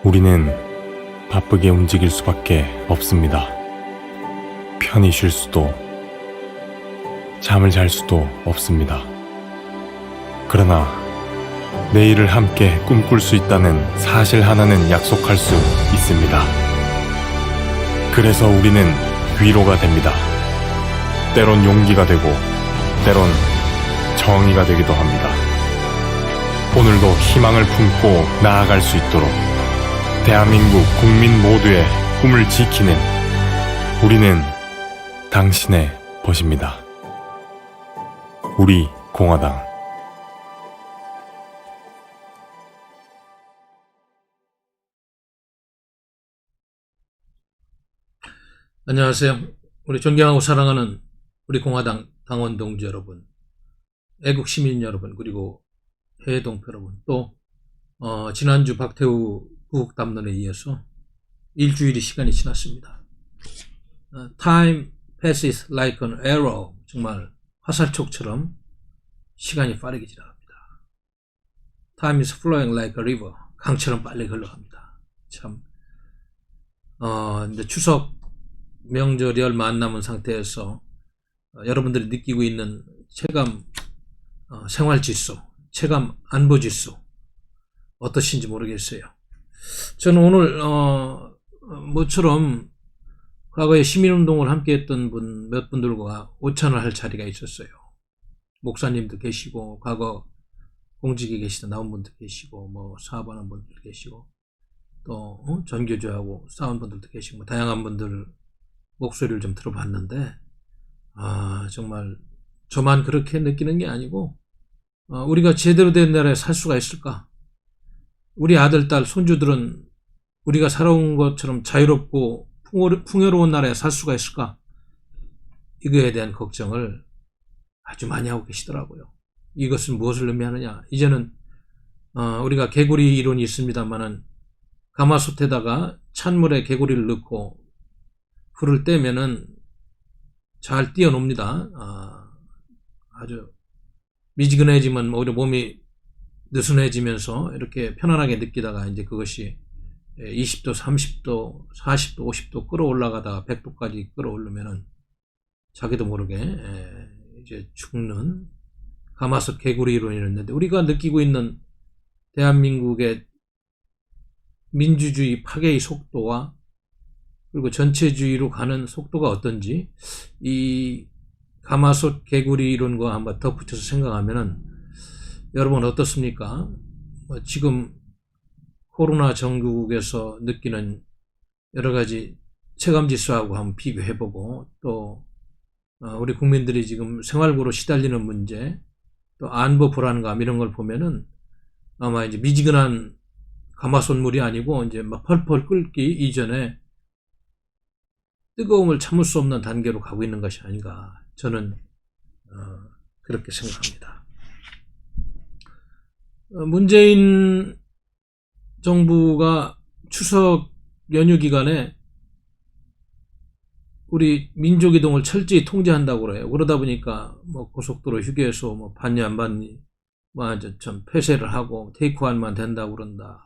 우리는 바쁘게 움직일 수밖에 없습니다. 편히 쉴 수도, 잠을 잘 수도 없습니다. 그러나 내일을 함께 꿈꿀 수 있다는 사실 하나는 약속할 수 있습니다. 그래서 우리는 위로가 됩니다. 때론 용기가 되고, 때론 정의가 되기도 합니다. 오늘도 희망을 품고 나아갈 수 있도록 대한민국 국민 모두의 꿈을 지키는 우리는 당신의 벗입니다. 우리 공화당. 안녕하세요. 우리 존경하고 사랑하는 우리 공화당 당원 동지 여러분, 애국 시민 여러분, 그리고 해외 동포 여러분, 또 지난주 박태우 구국 담론에 이어서 일주일이 시간이 지났습니다. Time passes like an arrow. 정말 화살촉처럼 시간이 빠르게 지나갑니다. Time is flowing like a river. 강처럼 빨리 흘러갑니다. 참, 이제 추석 명절이 얼마 안 남은 상태에서 여러분들이 느끼고 있는 체감 생활지수, 체감 안보지수 어떠신지 모르겠어요. 저는 오늘 모처럼 과거에 시민운동을 함께했던 몇 분들과 오찬을 할 자리가 있었어요. 목사님도 계시고, 과거 공직에 계시다 나온 분도 계시고, 사업하는 분들 계시고, 또 전교조하고 싸운 분들도 계시고, 다양한 분들 목소리를 좀 들어봤는데, 정말 저만 그렇게 느끼는 게 아니고, 우리가 제대로 된 나라에 살 수가 있을까? 우리 아들, 딸, 손주들은 우리가 살아온 것처럼 자유롭고 풍요로운 나라에 살 수가 있을까? 이거에 대한 걱정을 아주 많이 하고 계시더라고요. 이것은 무엇을 의미하느냐? 이제는 우리가 개구리 이론이 있습니다만은 가마솥에다가 찬물에 개구리를 넣고 불을 떼면은 잘 뛰어놉니다. 아주 미지근해지면 오히려 몸이 느슨해지면서 이렇게 편안하게 느끼다가 이제 그것이 20도, 30도, 40도, 50도 끌어올라가다가 100도까지 끌어오르면은 자기도 모르게 이제 죽는 가마솥 개구리 이론이 있는데, 우리가 느끼고 있는 대한민국의 민주주의 파괴의 속도와 그리고 전체주의로 가는 속도가 어떤지 이 가마솥 개구리 이론과 한번 덧붙여서 생각하면은 여러분 어떻습니까? 지금 코로나 전국에서 느끼는 여러 가지 체감지수하고 한번 비교해보고, 또 우리 국민들이 지금 생활고로 시달리는 문제, 또 안보 불안감 이런 걸 보면은 아마 이제 미지근한 가마솥물이 아니고 이제 막 펄펄 끓기 이전에 뜨거움을 참을 수 없는 단계로 가고 있는 것이 아닌가, 저는 그렇게 생각합니다. 문재인 정부가 추석 연휴 기간에 우리 민족이동을 철저히 통제한다고 그래요. 그러다 보니까 고속도로 휴게소 받니 안 받니 좀 폐쇄를 하고 테이크아웃만 된다고 그런다.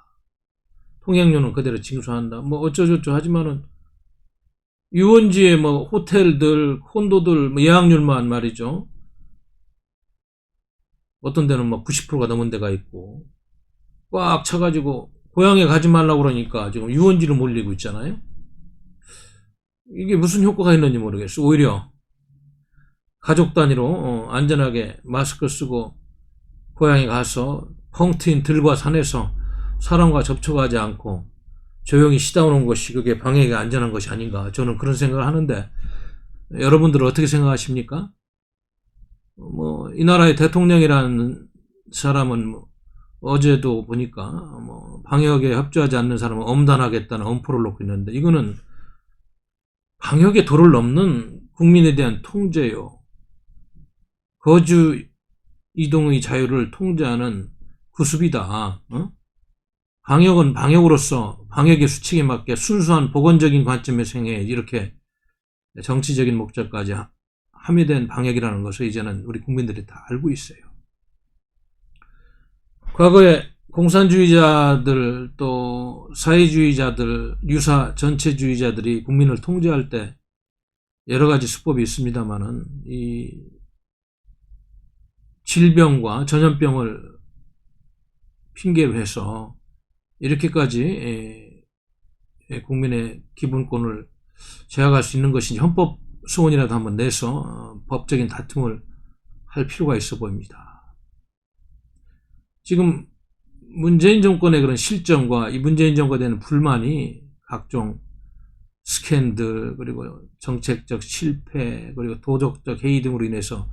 통행료는 그대로 징수한다. 어쩌저쩌 하지만은 유원지의 호텔들, 콘도들 예약률만 말이죠. 어떤 데는 90%가 넘은 데가 있고, 꽉 차가지고 고향에 가지 말라고 그러니까 지금 유원지로 몰리고 있잖아요. 이게 무슨 효과가 있는지 모르겠어. 오히려 가족 단위로 안전하게 마스크 쓰고 고향에 가서 펑 트인 들과 산에서 사람과 접촉하지 않고 조용히 쉬다 오는 것이 그게 방역에 안전한 것이 아닌가, 저는 그런 생각을 하는데, 여러분들은 어떻게 생각하십니까? 이 나라의 대통령이라는 사람은 어제도 보니까 방역에 협조하지 않는 사람은 엄단하겠다는 엄포를 놓고 있는데, 이거는 방역의 도를 넘는 국민에 대한 통제요. 거주 이동의 자유를 통제하는 구습이다. 방역은 방역으로서 방역의 수칙에 맞게 순수한 보건적인 관점에서 행해, 이렇게 정치적인 목적까지 함유된 방역이라는 것을 이제는 우리 국민들이 다 알고 있어요. 과거에 공산주의자들 또 사회주의자들, 유사 전체주의자들이 국민을 통제할 때 여러 가지 수법이 있습니다만은 이 질병과 전염병을 핑계로 해서 이렇게까지 국민의 기본권을 제약할 수 있는 것인지 헌법 소원이라도 한번 내서 법적인 다툼을 할 필요가 있어 보입니다. 지금 문재인 정권의 그런 실정과 이 문재인 정권에 대한 불만이 각종 스캔들, 그리고 정책적 실패, 그리고 도덕적 해이 등으로 인해서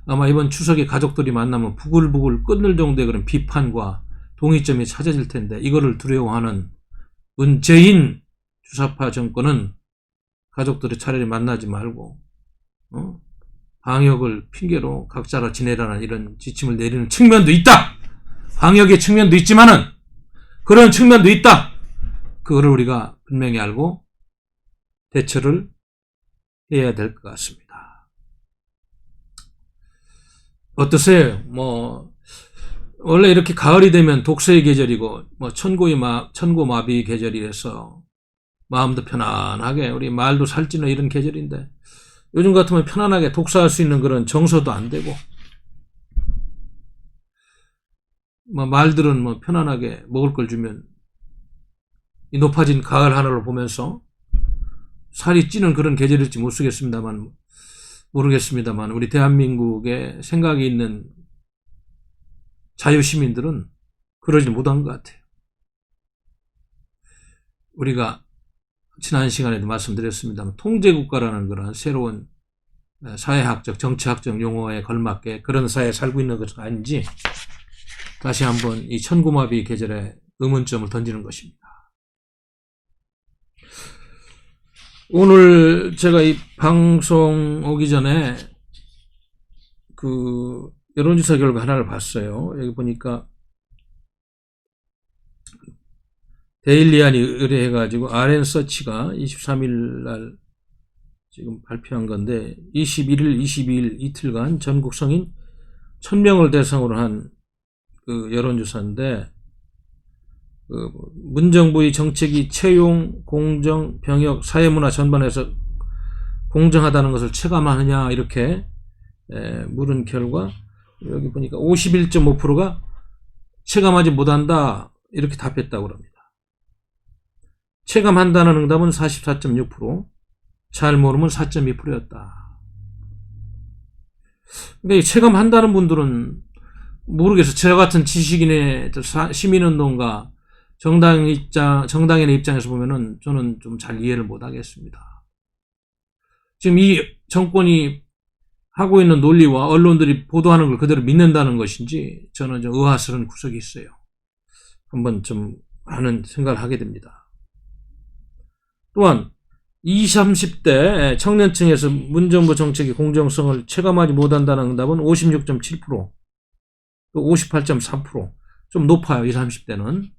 아마 이번 추석에 가족들이 만나면 부글부글 끓는 정도의 그런 비판과 동의점이 찾아질 텐데, 이거를 두려워하는 문재인 주사파 정권은 가족들이 차라리 만나지 말고 방역을 핑계로 각자라 지내라는 이런 지침을 내리는 측면도 있다. 방역의 측면도 있지만은 그런 측면도 있다. 그거를 우리가 분명히 알고 대처를 해야 될 것 같습니다. 어떠세요? 원래 이렇게 가을이 되면 독서의 계절이고 천고마비 계절이라서 마음도 편안하게, 우리 말도 살찌는 이런 계절인데, 요즘 같으면 편안하게 독서할 수 있는 그런 정서도 안 되고, 말들은 편안하게 먹을 걸 주면 이 높아진 가을 하늘을 보면서 살이 찌는 그런 계절일지 모르겠습니다만 우리 대한민국에 생각이 있는 자유시민들은 그러지 못한 것 같아요. 우리가 지난 시간에도 말씀드렸습니다만 통제국가라는 그런 새로운 사회학적, 정치학적 용어에 걸맞게 그런 사회에 살고 있는 것은 아닌지 다시 한번 이 천고마비 계절에 의문점을 던지는 것입니다. 오늘 제가 이 방송 오기 전에 그 여론조사 결과 하나를 봤어요. 여기 보니까 데일리안이 의뢰해가지고 RN서치가 23일 날 지금 발표한 건데, 21일, 22일 이틀간 전국 성인 1000명을 대상으로 한 그 여론조사인데, 그 문정부의 정책이 채용, 공정, 병역, 사회문화 전반에서 공정하다는 것을 체감하느냐 이렇게 물은 결과, 여기 보니까 51.5%가 체감하지 못한다 이렇게 답했다고 합니다. 체감한다는 응답은 44.6%, 잘 모르면 4.2%였다. 그러니까 체감한다는 분들은 모르겠어요. 저 같은 지식인의 시민운동가 정당인의 입장에서 보면은 저는 좀 잘 이해를 못 하겠습니다. 지금 이 정권이 하고 있는 논리와 언론들이 보도하는 걸 그대로 믿는다는 것인지 저는 좀 의아스러운 구석이 있어요. 한번 좀 하는 생각을 하게 됩니다. 또한 20, 30대 청년층에서 문정부 정책의 공정성을 체감하지 못한다는 응답은 56.7%, 또 58.3%, 좀 높아요. 20, 30대는.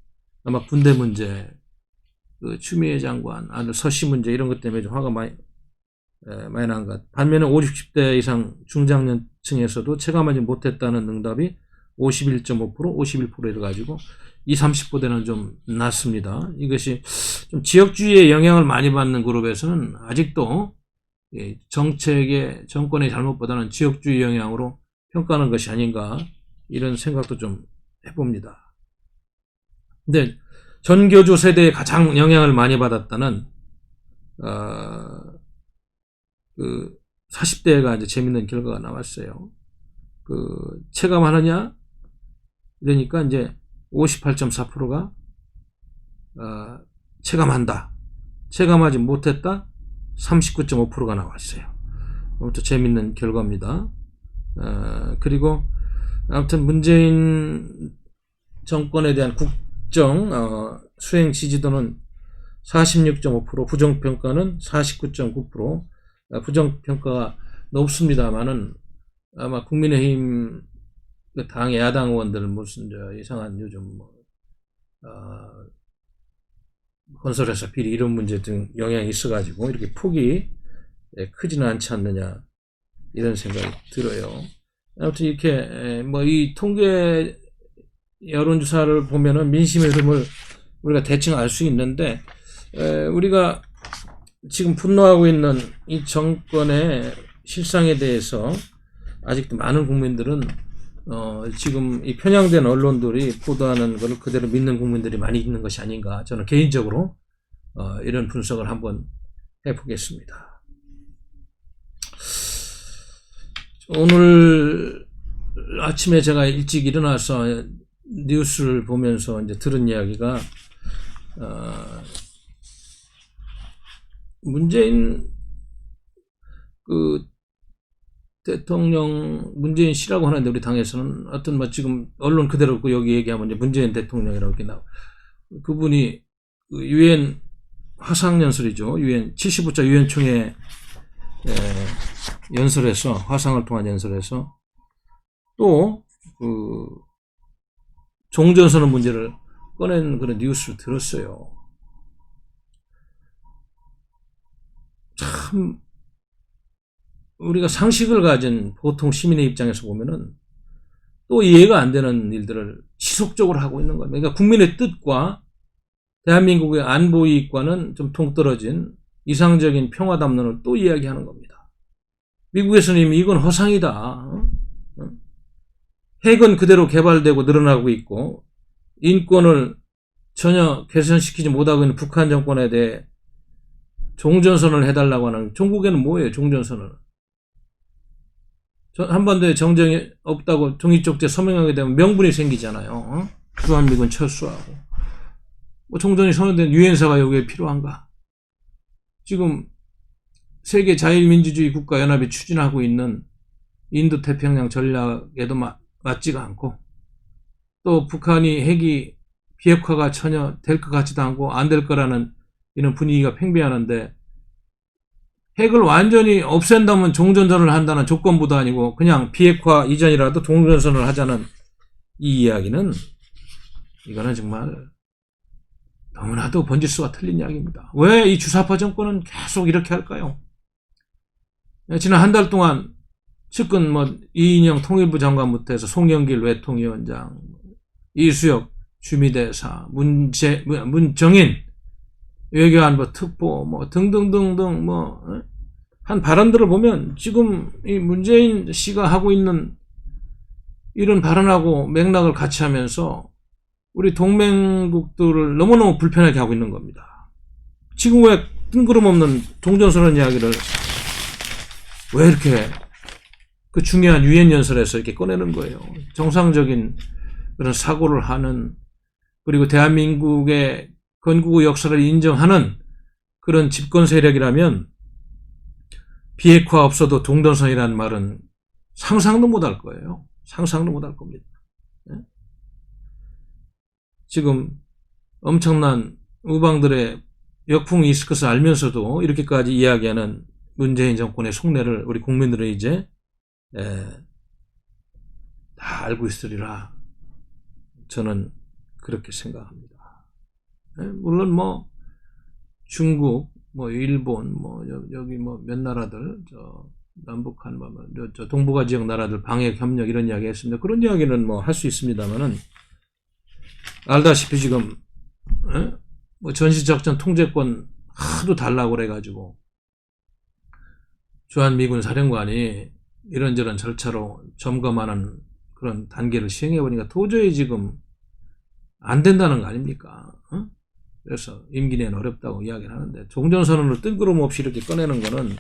아마 군대 문제, 그 추미애 장관, 서씨 문제 이런 것 때문에 좀 화가 많이 난 것. 반면에 50, 60대 이상 중장년층에서도 체감하지 못했다는 응답이 51.5%, 51% 이래가지고 20, 30대는 좀 낮습니다. 이것이 좀 지역주의의 영향을 많이 받는 그룹에서는 아직도 정책의 정권의 잘못보다는 지역주의 영향으로 평가하는 것이 아닌가, 이런 생각도 좀 해봅니다. 근데 전교조 세대에 가장 영향을 많이 받았다는 그 40대가 이제 재밌는 결과가 나왔어요. 그 체감하느냐 이러니까 이제 58.4%가 체감한다, 체감하지 못했다 39.5%가 나왔어요. 아무튼 재밌는 결과입니다. 그리고 아무튼 문재인 정권에 대한 국정 수행 지지도는 46.5%, 부정평가는 49.9%, 부정평가가 높습니다만은 아마 국민의힘 당의 야당 의원들은 무슨 이상한 요즘 건설회사 비리 이런 문제 등 영향이 있어가지고 이렇게 폭이 크지는 않지 않느냐, 이런 생각이 들어요. 아무튼 이렇게 이 통계 여론조사를 보면은 민심의 흐름을 우리가 대충 알 수 있는데, 우리가 지금 분노하고 있는 이 정권의 실상에 대해서 아직도 많은 국민들은 지금 이 편향된 언론들이 보도하는 것을 그대로 믿는 국민들이 많이 있는 것이 아닌가, 저는 개인적으로 이런 분석을 한번 해보겠습니다. 오늘 아침에 제가 일찍 일어나서 뉴스를 보면서 이제 들은 이야기가, 문재인 대통령, 문재인 씨라고 하는데 우리 당에서는 어떤 뭐 지금 언론 그대로 여기 얘기하면 이제 문재인 대통령이라고 이렇게 나오고, 그분이 유엔 화상연설이죠. 유엔 75차 유엔 총회 연설에서, 화상을 통한 연설에서 또 종전선언 문제를 꺼낸 그런 뉴스를 들었어요. 참 우리가 상식을 가진 보통 시민의 입장에서 보면은 또 이해가 안 되는 일들을 지속적으로 하고 있는 겁니다. 그러니까 국민의 뜻과 대한민국의 안보 이익과는 좀 동떨어진 이상적인 평화 담론을 또 이야기하는 겁니다. 미국에서는 이미 이건 허상이다. 핵은 그대로 개발되고 늘어나고 있고, 인권을 전혀 개선시키지 못하고 있는 북한 정권에 대해 종전선언을 해달라고 하는, 종국에는 뭐예요, 종전선언은? 한반도에 정정이 없다고 종이쪽지에 서명하게 되면 명분이 생기잖아요. 주한미군 철수하고. 뭐 종전이 선언된 유엔사가 여기에 필요한가? 지금 세계 자유민주주의 국가연합이 추진하고 있는 인도태평양 전략에도 맞지가 않고, 또 북한이 핵이 비핵화가 전혀 될 것 같지도 않고 안 될 거라는 이런 분위기가 팽배하는데, 핵을 완전히 없앤다면 종전선언을 한다는 조건부도 아니고 그냥 비핵화 이전이라도 종전선언을 하자는 이 이야기는, 이거는 정말 너무나도 번지수가 틀린 이야기입니다. 왜 이 주사파 정권은 계속 이렇게 할까요? 지난 한 달 동안 측근 이인영 통일부 장관부터 해서 송영길 외통위원장, 이수혁 주미대사, 문정인 외교안보 특보 등등등등 한 발언들을 보면 지금 이 문재인 씨가 하고 있는 이런 발언하고 맥락을 같이 하면서 우리 동맹국들을 너무너무 불편하게 하고 있는 겁니다. 지금 왜 뜬구름없는 종전선언 이야기를 왜 이렇게 그 중요한 유엔 연설에서 이렇게 꺼내는 거예요. 정상적인 그런 사고를 하는, 그리고 대한민국의 건국 역사를 인정하는 그런 집권 세력이라면 비핵화 없어도 종전선언이라는 말은 상상도 못할 거예요. 상상도 못할 겁니다. 지금 엄청난 우방들의 역풍이 있을 것을 알면서도 이렇게까지 이야기하는 문재인 정권의 속내를 우리 국민들은 이제 다 알고 있으리라 저는 그렇게 생각합니다. 물론 중국, 일본, 여기 몇 나라들, 남북한, 동북아 지역 나라들 방역 협력 이런 이야기 했습니다. 그런 이야기는 할 수 있습니다만은, 알다시피 지금, 전시작전 통제권 하도 달라고 그래가지고, 주한미군 사령관이 이런저런 절차로 점검하는 그런 단계를 시행해보니까 도저히 지금 안 된다는 거 아닙니까? 그래서 임기 내는 어렵다고 이야기를 하는데, 종전선언을 뜬구름없이 이렇게 꺼내는 거는,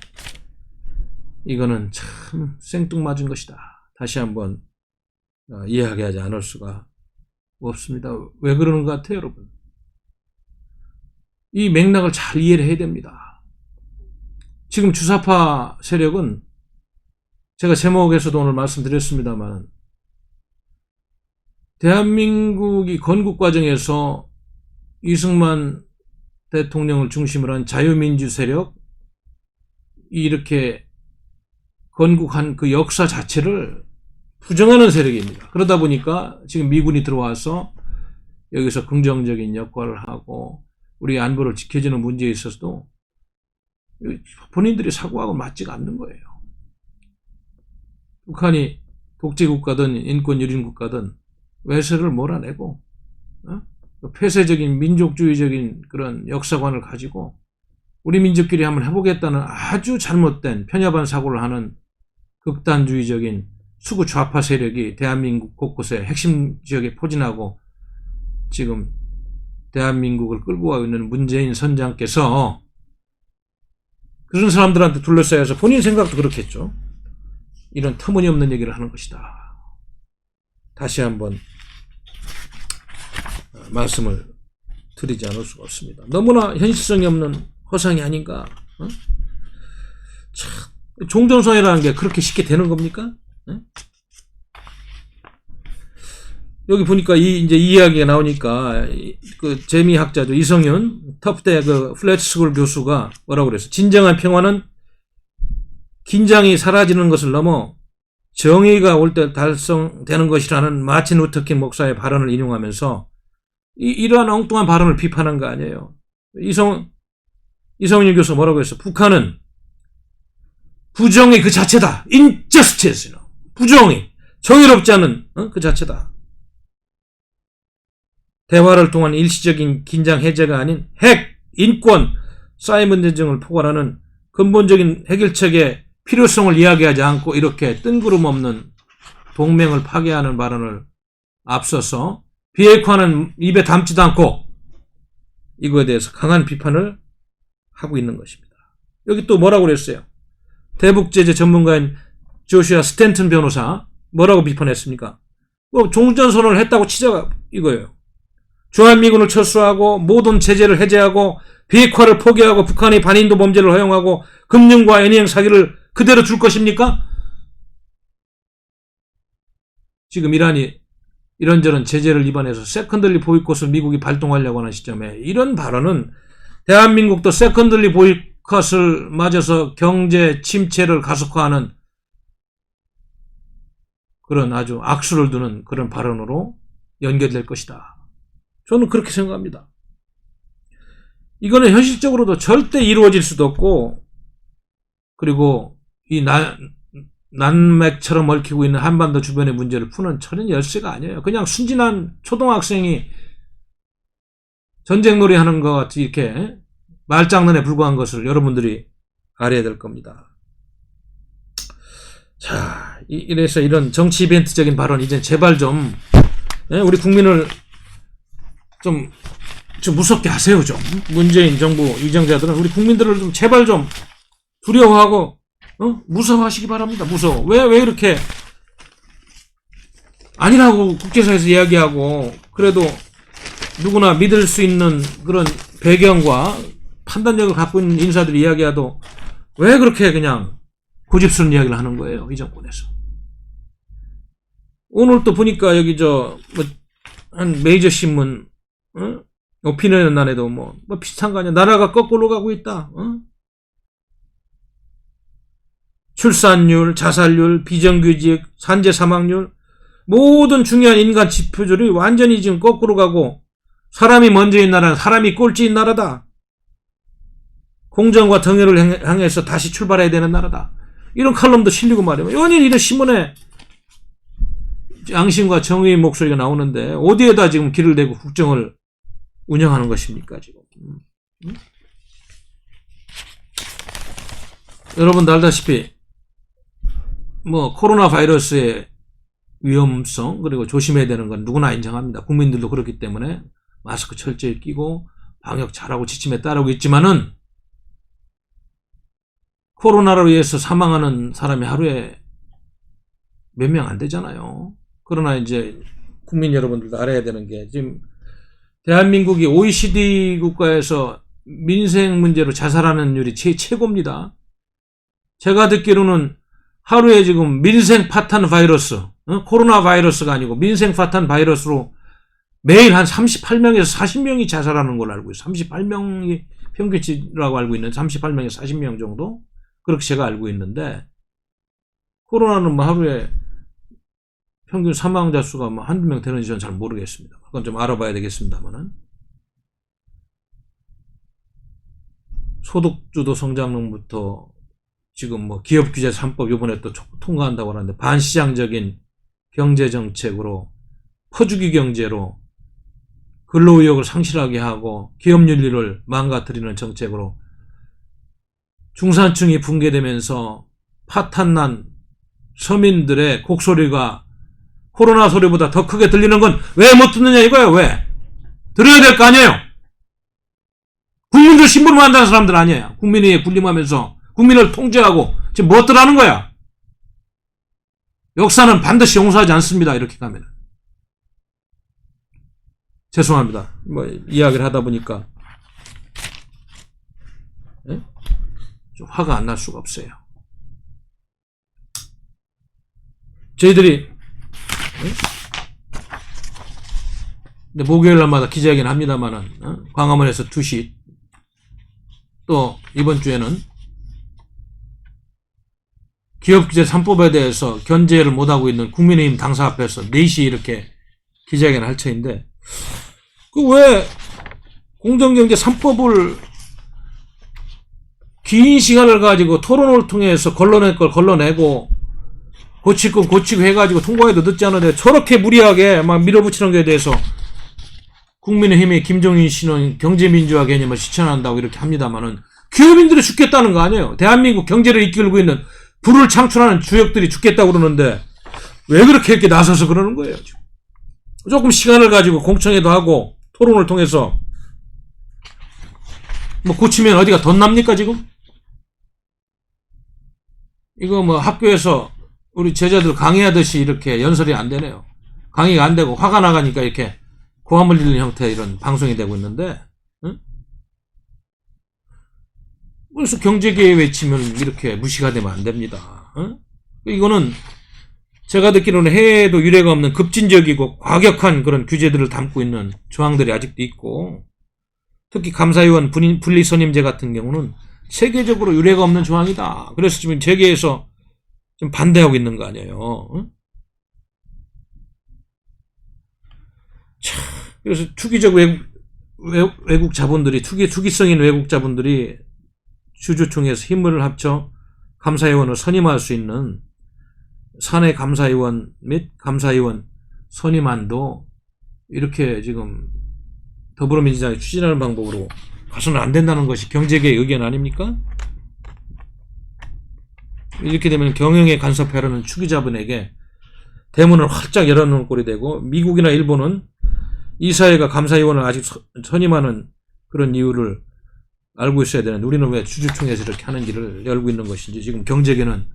이거는 참 생뚱맞은 것이다. 다시 한번 이해하지 않을 수가 없습니다. 왜 그러는 것 같아요, 여러분? 이 맥락을 잘 이해를 해야 됩니다. 지금 주사파 세력은 제가 제목에서도 오늘 말씀드렸습니다만, 대한민국이 건국 과정에서 이승만 대통령을 중심으로 한 자유민주 세력, 이렇게 건국한 그 역사 자체를 부정하는 세력입니다. 그러다 보니까 지금 미군이 들어와서 여기서 긍정적인 역할을 하고 우리 안보를 지켜주는 문제에 있어서도 본인들이 사고하고 맞지가 않는 거예요. 북한이 독재국가든 인권유린국가든 외세를 몰아내고 폐쇄적인 민족주의적인 그런 역사관을 가지고 우리 민족끼리 한번 해보겠다는 아주 잘못된 편협한 사고를 하는 극단주의적인 수구 좌파 세력이 대한민국 곳곳에 핵심 지역에 포진하고 지금 대한민국을 끌고 가고 있는 문재인 선장께서 그런 사람들한테 둘러싸여서 본인 생각도 그렇겠죠. 이런 터무니없는 얘기를 하는 것이다. 다시 한번 말씀을 드리지 않을 수가 없습니다. 너무나 현실성이 없는 허상이 아닌가. 참, 종전선언이라는 게 그렇게 쉽게 되는 겁니까? 여기 보니까 이제 이 이야기가 나오니까 그 재미학자죠. 이성윤 터프대 그 플랫스쿨 교수가 뭐라고 그랬어? 진정한 평화는 긴장이 사라지는 것을 넘어 정의가 올 때 달성되는 것이라는 마틴 루터 킹 목사의 발언을 인용하면서 이러한 엉뚱한 발언을 비판한 거 아니에요. 이성윤 교수가 뭐라고 했어? 북한은 부정의 그 자체다. injustice. 부정의. 정의롭지 않은 그 자체다. 대화를 통한 일시적인 긴장 해제가 아닌 핵, 인권, 사이먼 전쟁을 포괄하는 근본적인 해결책의 필요성을 이야기하지 않고 이렇게 뜬구름 없는 동맹을 파괴하는 발언을 앞서서 비핵화는 입에 담지도 않고 이거에 대해서 강한 비판을 하고 있는 것입니다. 여기 또 뭐라고 그랬어요? 대북제재 전문가인 조슈아 스탠튼 변호사 뭐라고 비판했습니까? 종전선언을 했다고 치자가 이거예요. 주한미군을 철수하고 모든 제재를 해제하고 비핵화를 포기하고 북한의 반인도 범죄를 허용하고 금융과 애니행 사기를 그대로 둘 것입니까? 지금 이란이 이런저런 제재를 위반해서 세컨들리 보이콧을 미국이 발동하려고 하는 시점에 이런 발언은 대한민국도 세컨들리 보이콧을 맞아서 경제 침체를 가속화하는 그런 아주 악수를 두는 그런 발언으로 연결될 것이다. 저는 그렇게 생각합니다. 이거는 현실적으로도 절대 이루어질 수도 없고 그리고 이 난맥처럼 얽히고 있는 한반도 주변의 문제를 푸는 천연 열쇠가 아니에요. 그냥 순진한 초등학생이 전쟁놀이 하는 것 같이 이렇게 말장난에 불과한 것을 여러분들이 알아야 될 겁니다. 자, 이래서 이런 정치 이벤트적인 발언 이제 제발 좀 우리 국민을 좀 무섭게 하세요. 좀 문재인 정부 위정자들은 우리 국민들을 좀 제발 좀 두려워하고 무서워하시기 바랍니다. 무서워. 왜 이렇게 아니라고 국제사회에서 이야기하고 그래도 누구나 믿을 수 있는 그런 배경과 판단력을 갖고 있는 인사들이 이야기해도 왜 그렇게 그냥 고집스러운 이야기를 하는 거예요. 이 정권에서. 오늘 또 보니까 여기 한 메이저 신문 오피니언 난에도 뭐 비슷한 거 아니야. 나라가 거꾸로 가고 있다. 출산율, 자살률, 비정규직, 산재 사망률 모든 중요한 인간 지표들이 완전히 지금 거꾸로 가고 사람이 먼저인 나라는 사람이 꼴찌인 나라다. 공정과 정의를 향해서 다시 출발해야 되는 나라다. 이런 칼럼도 실리고 말이에요. 연일 이런 신문에 양심과 정의의 목소리가 나오는데 어디에다 지금 길을 대고 국정을 운영하는 것입니까 지금? 여러분도 알다시피 코로나 바이러스의 위험성 그리고 조심해야 되는 건 누구나 인정합니다. 국민들도 그렇기 때문에 마스크 철저히 끼고 방역 잘하고 지침에 따르고 있지만은 코로나로 인해서 사망하는 사람이 하루에 몇 명 안 되잖아요. 그러나 이제 국민 여러분들도 알아야 되는 게 지금 대한민국이 OECD 국가에서 민생 문제로 자살하는 율이 최고입니다. 제가 듣기로는 하루에 지금 민생 파탄 바이러스, 코로나 바이러스가 아니고 민생 파탄 바이러스로 매일 한 38명에서 40명이 자살하는 걸로 알고 있어요. 38명이 평균치라고 알고 있는 38명에서 40명 정도? 그렇게 제가 알고 있는데 코로나는 하루에 평균 사망자 수가 한두 명 되는지 저는 잘 모르겠습니다. 그건 좀 알아봐야 되겠습니다만은. 소득주도 성장론부터 지금 기업규제 3법 이번에 또 통과한다고 하는데 반시장적인 경제정책으로 퍼주기 경제로 근로의욕을 상실하게 하고 기업 윤리를 망가뜨리는 정책으로 중산층이 붕괴되면서 파탄난 서민들의 곡소리가 코로나 소리보다 더 크게 들리는 건 왜 못 듣느냐 이거예요. 왜? 들어야 될 거 아니에요. 국민들 심부름 한다는 사람들 아니에요. 국민이 군림하면서 국민을 통제하고 지금 뭐 어떠라는 거야. 역사는 반드시 용서하지 않습니다. 이렇게 가면. 죄송합니다. 뭐 이야기를 하다 보니까 좀 화가 안 날 수가 없어요. 저희들이 목요일 날마다 기자회견 합니다만은 광화문에서 2시 또 이번 주에는 기업규제 3법에 대해서 견제를 못하고 있는 국민의힘 당사 앞에서 4시 이렇게 기자회견을 할 처인데 그 왜 공정경제 3법을 긴 시간을 가지고 토론을 통해서 걸러낼 걸 걸러내고 고칠 건 고치고 해가지고 통과해도 늦지 않은데 저렇게 무리하게 막 밀어붙이는 것에 대해서 국민의힘의 김종인 씨는 경제민주화 개념을 실천한다고 이렇게 합니다만은 기업인들이 죽겠다는 거 아니에요. 대한민국 경제를 이끌고 있는 부를 창출하는 주역들이 죽겠다고 그러는데 왜 그렇게 이렇게 나서서 그러는 거예요. 조금 시간을 가지고 공청회도 하고 토론을 통해서 뭐 고치면 어디가 덧납니까 지금? 이거 뭐 학교에서 우리 제자들 강의하듯이 이렇게 연설이 안 되네요. 강의가 안 되고 화가 나가니까 이렇게 고함을 지르는 형태의 이런 방송이 되고 있는데, 응? 그래서 경제계획 외치면 이렇게 무시가 되면 안 됩니다. 응? 이거는 제가 듣기로는 해외에도 유례가 없는 급진적이고 과격한 그런 규제들을 담고 있는 조항들이 아직도 있고, 특히 감사위원 분리선임제 같은 경우는 세계적으로 유례가 없는 조항이다. 그래서 지금 세계에서 좀 반대하고 있는 거 아니에요. 응? 참, 그래서 투기적 외국 자본들이, 투기성인 외국 자본들이 주주총회에서 힘을 합쳐 감사위원을 선임할 수 있는 사내 감사위원 및 감사위원 선임안도 이렇게 지금 더불어민주당이 추진하는 방법으로 가서는 안 된다는 것이 경제계의 의견 아닙니까? 이렇게 되면 경영에 간섭하려는 투기자본에게 대문을 활짝 열어놓은 꼴이 되고, 미국이나 일본은 이 사회가 감사위원을 아직 선임하는 그런 이유를 알고 있어야 되는데 우리는 왜 주주총회에서 이렇게 하는지를 열고 있는 것인지 지금 경제계는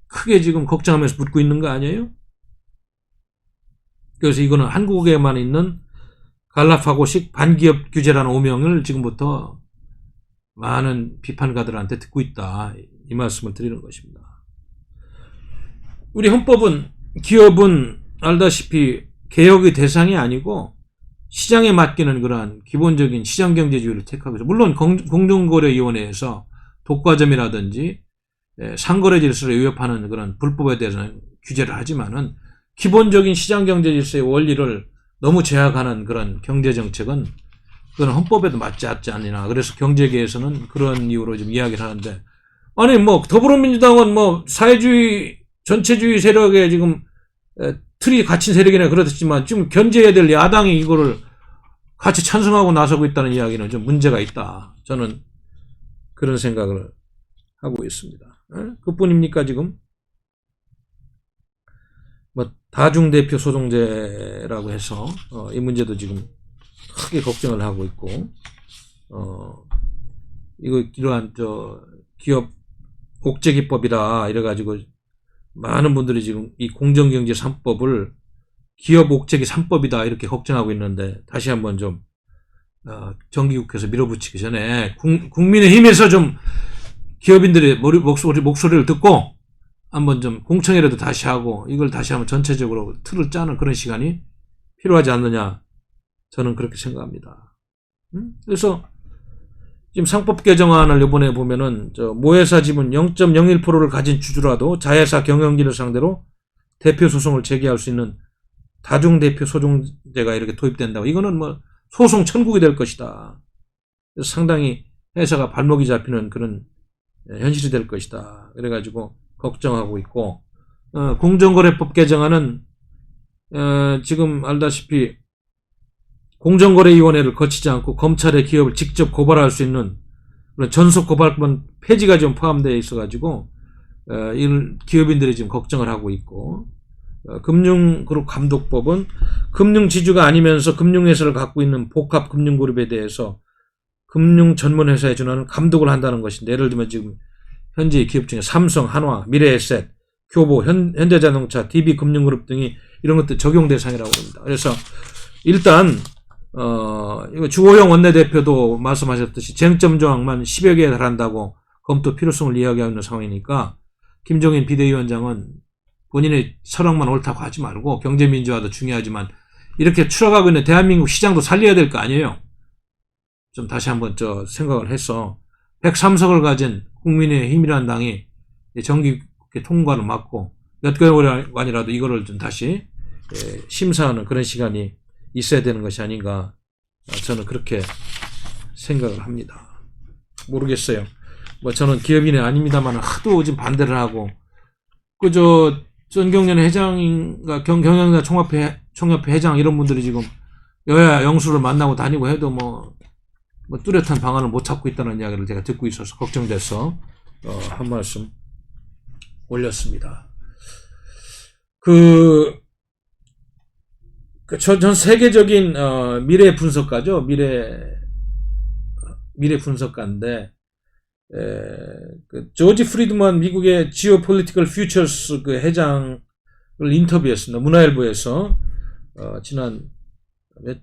크게 지금 걱정하면서 묻고 있는 거 아니에요? 그래서 이거는 한국에만 있는 갈라파고식 반기업 규제라는 오명을 지금부터 많은 비판가들한테 듣고 있다, 이 말씀을 드리는 것입니다. 우리 헌법은 기업은 알다시피 개혁의 대상이 아니고 시장에 맡기는 그러한 기본적인 시장경제주의를 택하고 있어요. 물론 공정거래위원회에서 독과점이라든지 상거래 질서를 위협하는 그런 불법에 대해서는 규제를 하지만은 기본적인 시장경제질서의 원리를 너무 제약하는 그런 경제정책은 그건 헌법에도 맞지 않느냐. 그래서 경제계에서는 그런 이유로 좀 이야기를 하는데, 아니 뭐 더불어민주당은 뭐 사회주의 전체주의 세력에 지금 틀이 갇힌 세력이나 그렇지만 지금 견제해야 될 야당이 이거를 같이 찬성하고 나서고 있다는 이야기는 좀 문제가 있다. 저는 그런 생각을 하고 있습니다. 그뿐입니까 지금? 뭐 다중대표 소송제라고 해서 이 문제도 지금 크게 걱정을 하고 있고, 이거 이러한 기업 옥죄기법이다 이래가지고 많은 분들이 지금 이 공정경제 3법을 기업 옥죄기 3법이다 이렇게 걱정하고 있는데, 다시 한번 좀 정기국회에서 밀어붙이기 전에 국민의힘에서 좀 기업인들의 목소리를 듣고 한번 좀 공청회라도 다시 하고 이걸 다시 한번 전체적으로 틀을 짜는 그런 시간이 필요하지 않느냐, 저는 그렇게 생각합니다. 그래서 지금 상법 개정안을 이번에 보면은 모회사 지분 0.01%를 가진 주주라도 자회사 경영진을 상대로 대표 소송을 제기할 수 있는 다중대표 소송제가 이렇게 도입된다고. 이거는 뭐 소송 천국이 될 것이다. 그래서 상당히 회사가 발목이 잡히는 그런 현실이 될 것이다. 그래가지고 걱정하고 있고, 공정거래법 개정안은 지금 알다시피 공정거래위원회를 거치지 않고 검찰의 기업을 직접 고발할 수 있는 그런 전속 고발권 폐지가 좀 포함되어 있어가지고 이런 기업인들이 지금 걱정을 하고 있고, 금융그룹 감독법은 금융지주가 아니면서 금융회사를 갖고 있는 복합금융그룹에 대해서 금융전문회사에 준하는 감독을 한다는 것인데, 예를 들면 지금 현재 기업 중에 삼성, 한화, 미래에셋, 교보, 현대자동차, DB금융그룹 등이 이런 것들 적용 대상이라고 합니다. 그래서 일단 이거 주호영 원내대표도 말씀하셨듯이 쟁점 조항만 10여 개에 달한다고 검토 필요성을 이야기하고 있는 상황이니까, 김종인 비대위원장은 본인의 철학만 옳다고 하지 말고 경제민주화도 중요하지만 이렇게 추락하고 있는 대한민국 시장도 살려야 될 거 아니에요. 좀 다시 한번 생각을 해서 103석을 가진 국민의힘이라는 당이 정기국회 통과를 막고 몇 개월간이라도 이거를 좀 다시 심사하는 그런 시간이 있어야 되는 것이 아닌가, 저는 그렇게 생각을 합니다. 모르겠어요. 뭐 저는 기업인이 아닙니다만 하도 지금 반대를 하고, 전경련 회장인가 경영자 총협회 회장 이런 분들이 지금 여야 영수를 만나고 다니고 해도 뭐 뚜렷한 방안을 못 찾고 있다는 이야기를 제가 듣고 있어서 걱정돼서 한 말씀 올렸습니다. 전 세계적인 미래 분석가죠. 미래 분석가인데, 조지 프리드만 미국의 지오폴리티컬 퓨처스 그 회장을 인터뷰했습니다. 문화일보에서 지난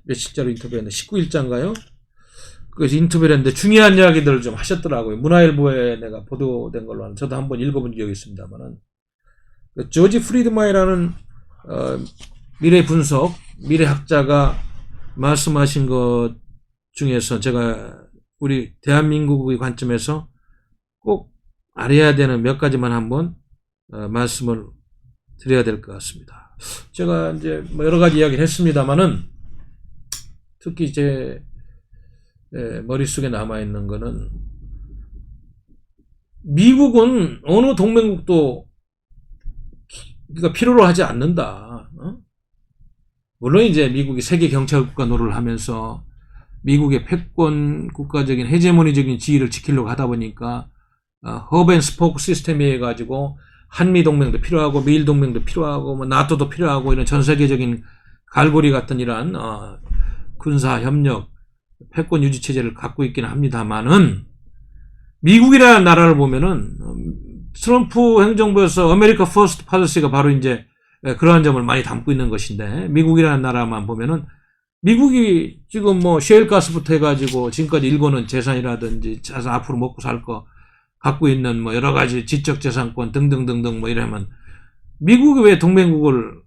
며칠자로 인터뷰했는데 19일자인가요? 그래서 인터뷰를 했는데 중요한 이야기들을 좀 하셨더라고요. 문화일보에 내가 보도된 걸로 하는, 저도 한번 읽어본 적이 있습니다만은, 조지 프리드만이라는 미래 분석, 미래학자가 말씀하신 것 중에서 제가 우리 대한민국의 관점에서 꼭 알아야 되는 몇 가지만 한번 말씀을 드려야 될 것 같습니다. 제가 이제 여러 가지 이야기를 했습니다만은, 특히 제 머릿속에 남아있는 거는, 미국은 어느 동맹국도 필요로 하지 않는다. 물론 이제 미국이 세계 경찰국가 노릇을 하면서 미국의 패권 국가적인 헤제모니적인 지위를 지키려고 하다 보니까 허브 앤 스포크 시스템이 해가지고 한미 동맹도 필요하고 미일 동맹도 필요하고 뭐 나토도 필요하고 이런 전 세계적인 갈고리 같은 이러한 군사 협력 패권 유지 체제를 갖고 있기는 합니다만은, 미국이라는 나라를 보면은 트럼프 행정부에서 아메리카 퍼스트 팔리시가 바로 이제 그러한 점을 많이 담고 있는 것인데, 미국이라는 나라만 보면은 미국이 지금 뭐 셰일가스부터 해가지고 지금까지 일궈는 재산이라든지 자산 앞으로 먹고 살 거 갖고 있는 뭐 여러 가지 지적재산권 등등등등 뭐 이러면, 미국이 왜 동맹국을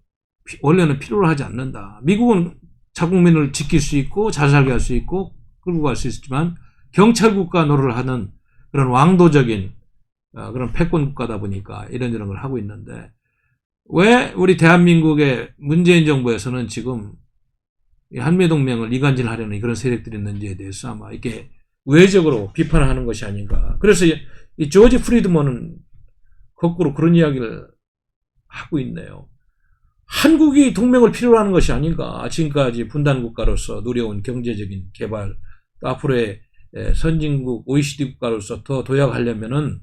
원래는 필요로 하지 않는다. 미국은 자국민을 지킬 수 있고 잘 살게 할 수 있고 끌고 갈 수 있지만 경찰국가 노릇을 하는 그런 왕도적인 그런 패권국가다 보니까 이런저런 걸 하고 있는데, 왜 우리 대한민국의 문재인 정부에서는 지금 한미동맹을 이간질하려는 그런 세력들이 있는지에 대해서 아마 이렇게 우회적으로 비판을 하는 것이 아닌가. 그래서 이 조지 프리드먼은 거꾸로 그런 이야기를 하고 있네요. 한국이 동맹을 필요로 하는 것이 아닌가. 지금까지 분단국가로서 누려온 경제적인 개발, 또 앞으로의 선진국 OECD 국가로서 더 도약하려면은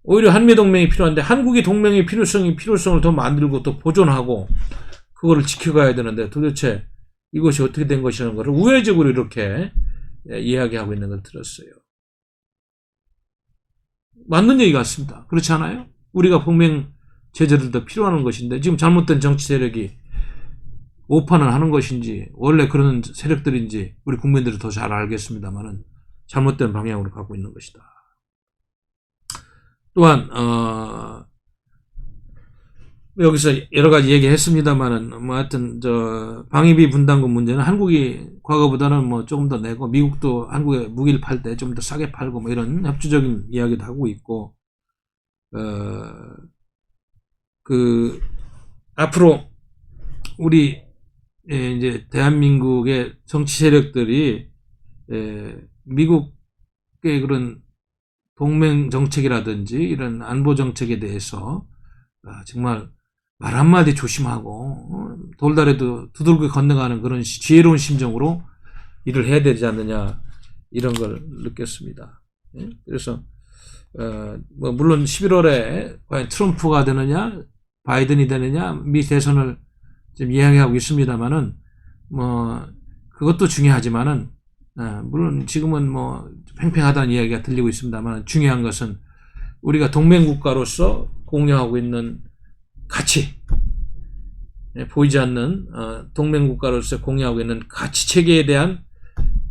오히려 한미동맹이 필요한데, 한국이 동맹의 필요성을 더 만들고 더 보존하고 그거를 지켜가야 되는데, 도대체 이것이 어떻게 된 것이라는 것을 우회적으로 이렇게 이야기하고 있는 걸 들었어요. 맞는 얘기 같습니다. 그렇지 않아요? 우리가 동맹 제재를 더 필요한 것인데, 지금 잘못된 정치 세력이 오판을 하는 것인지 원래 그런 세력들인지 우리 국민들이 더 잘 알겠습니다만은 잘못된 방향으로 가고 있는 것이다. 또한 여기서 여러 가지 얘기했습니다만은 뭐 하여튼 방위비 분담금 문제는 한국이 과거보다는 뭐 조금 더 내고, 미국도 한국에 무기를 팔 때 좀 더 싸게 팔고 뭐 이런 협조적인 이야기도 하고 있고, 앞으로 우리 이제 대한민국의 정치 세력들이 미국의 그런 동맹 정책이라든지 이런 안보 정책에 대해서 정말 말 한마디 조심하고 돌다리도 두들겨 건너가는 그런 지혜로운 심정으로 일을 해야 되지 않느냐 이런 걸 느꼈습니다. 그래서 뭐 물론 11월에 과연 트럼프가 되느냐 바이든이 되느냐 미 대선을 지금 이야기하고 있습니다만은 뭐 그것도 중요하지만은 물론 지금은 뭐 팽팽하다는 이야기가 들리고 있습니다만 중요한 것은 우리가 동맹국가로서 공유하고 있는 가치, 보이지 않는 동맹국가로서 공유하고 있는 가치 체계에 대한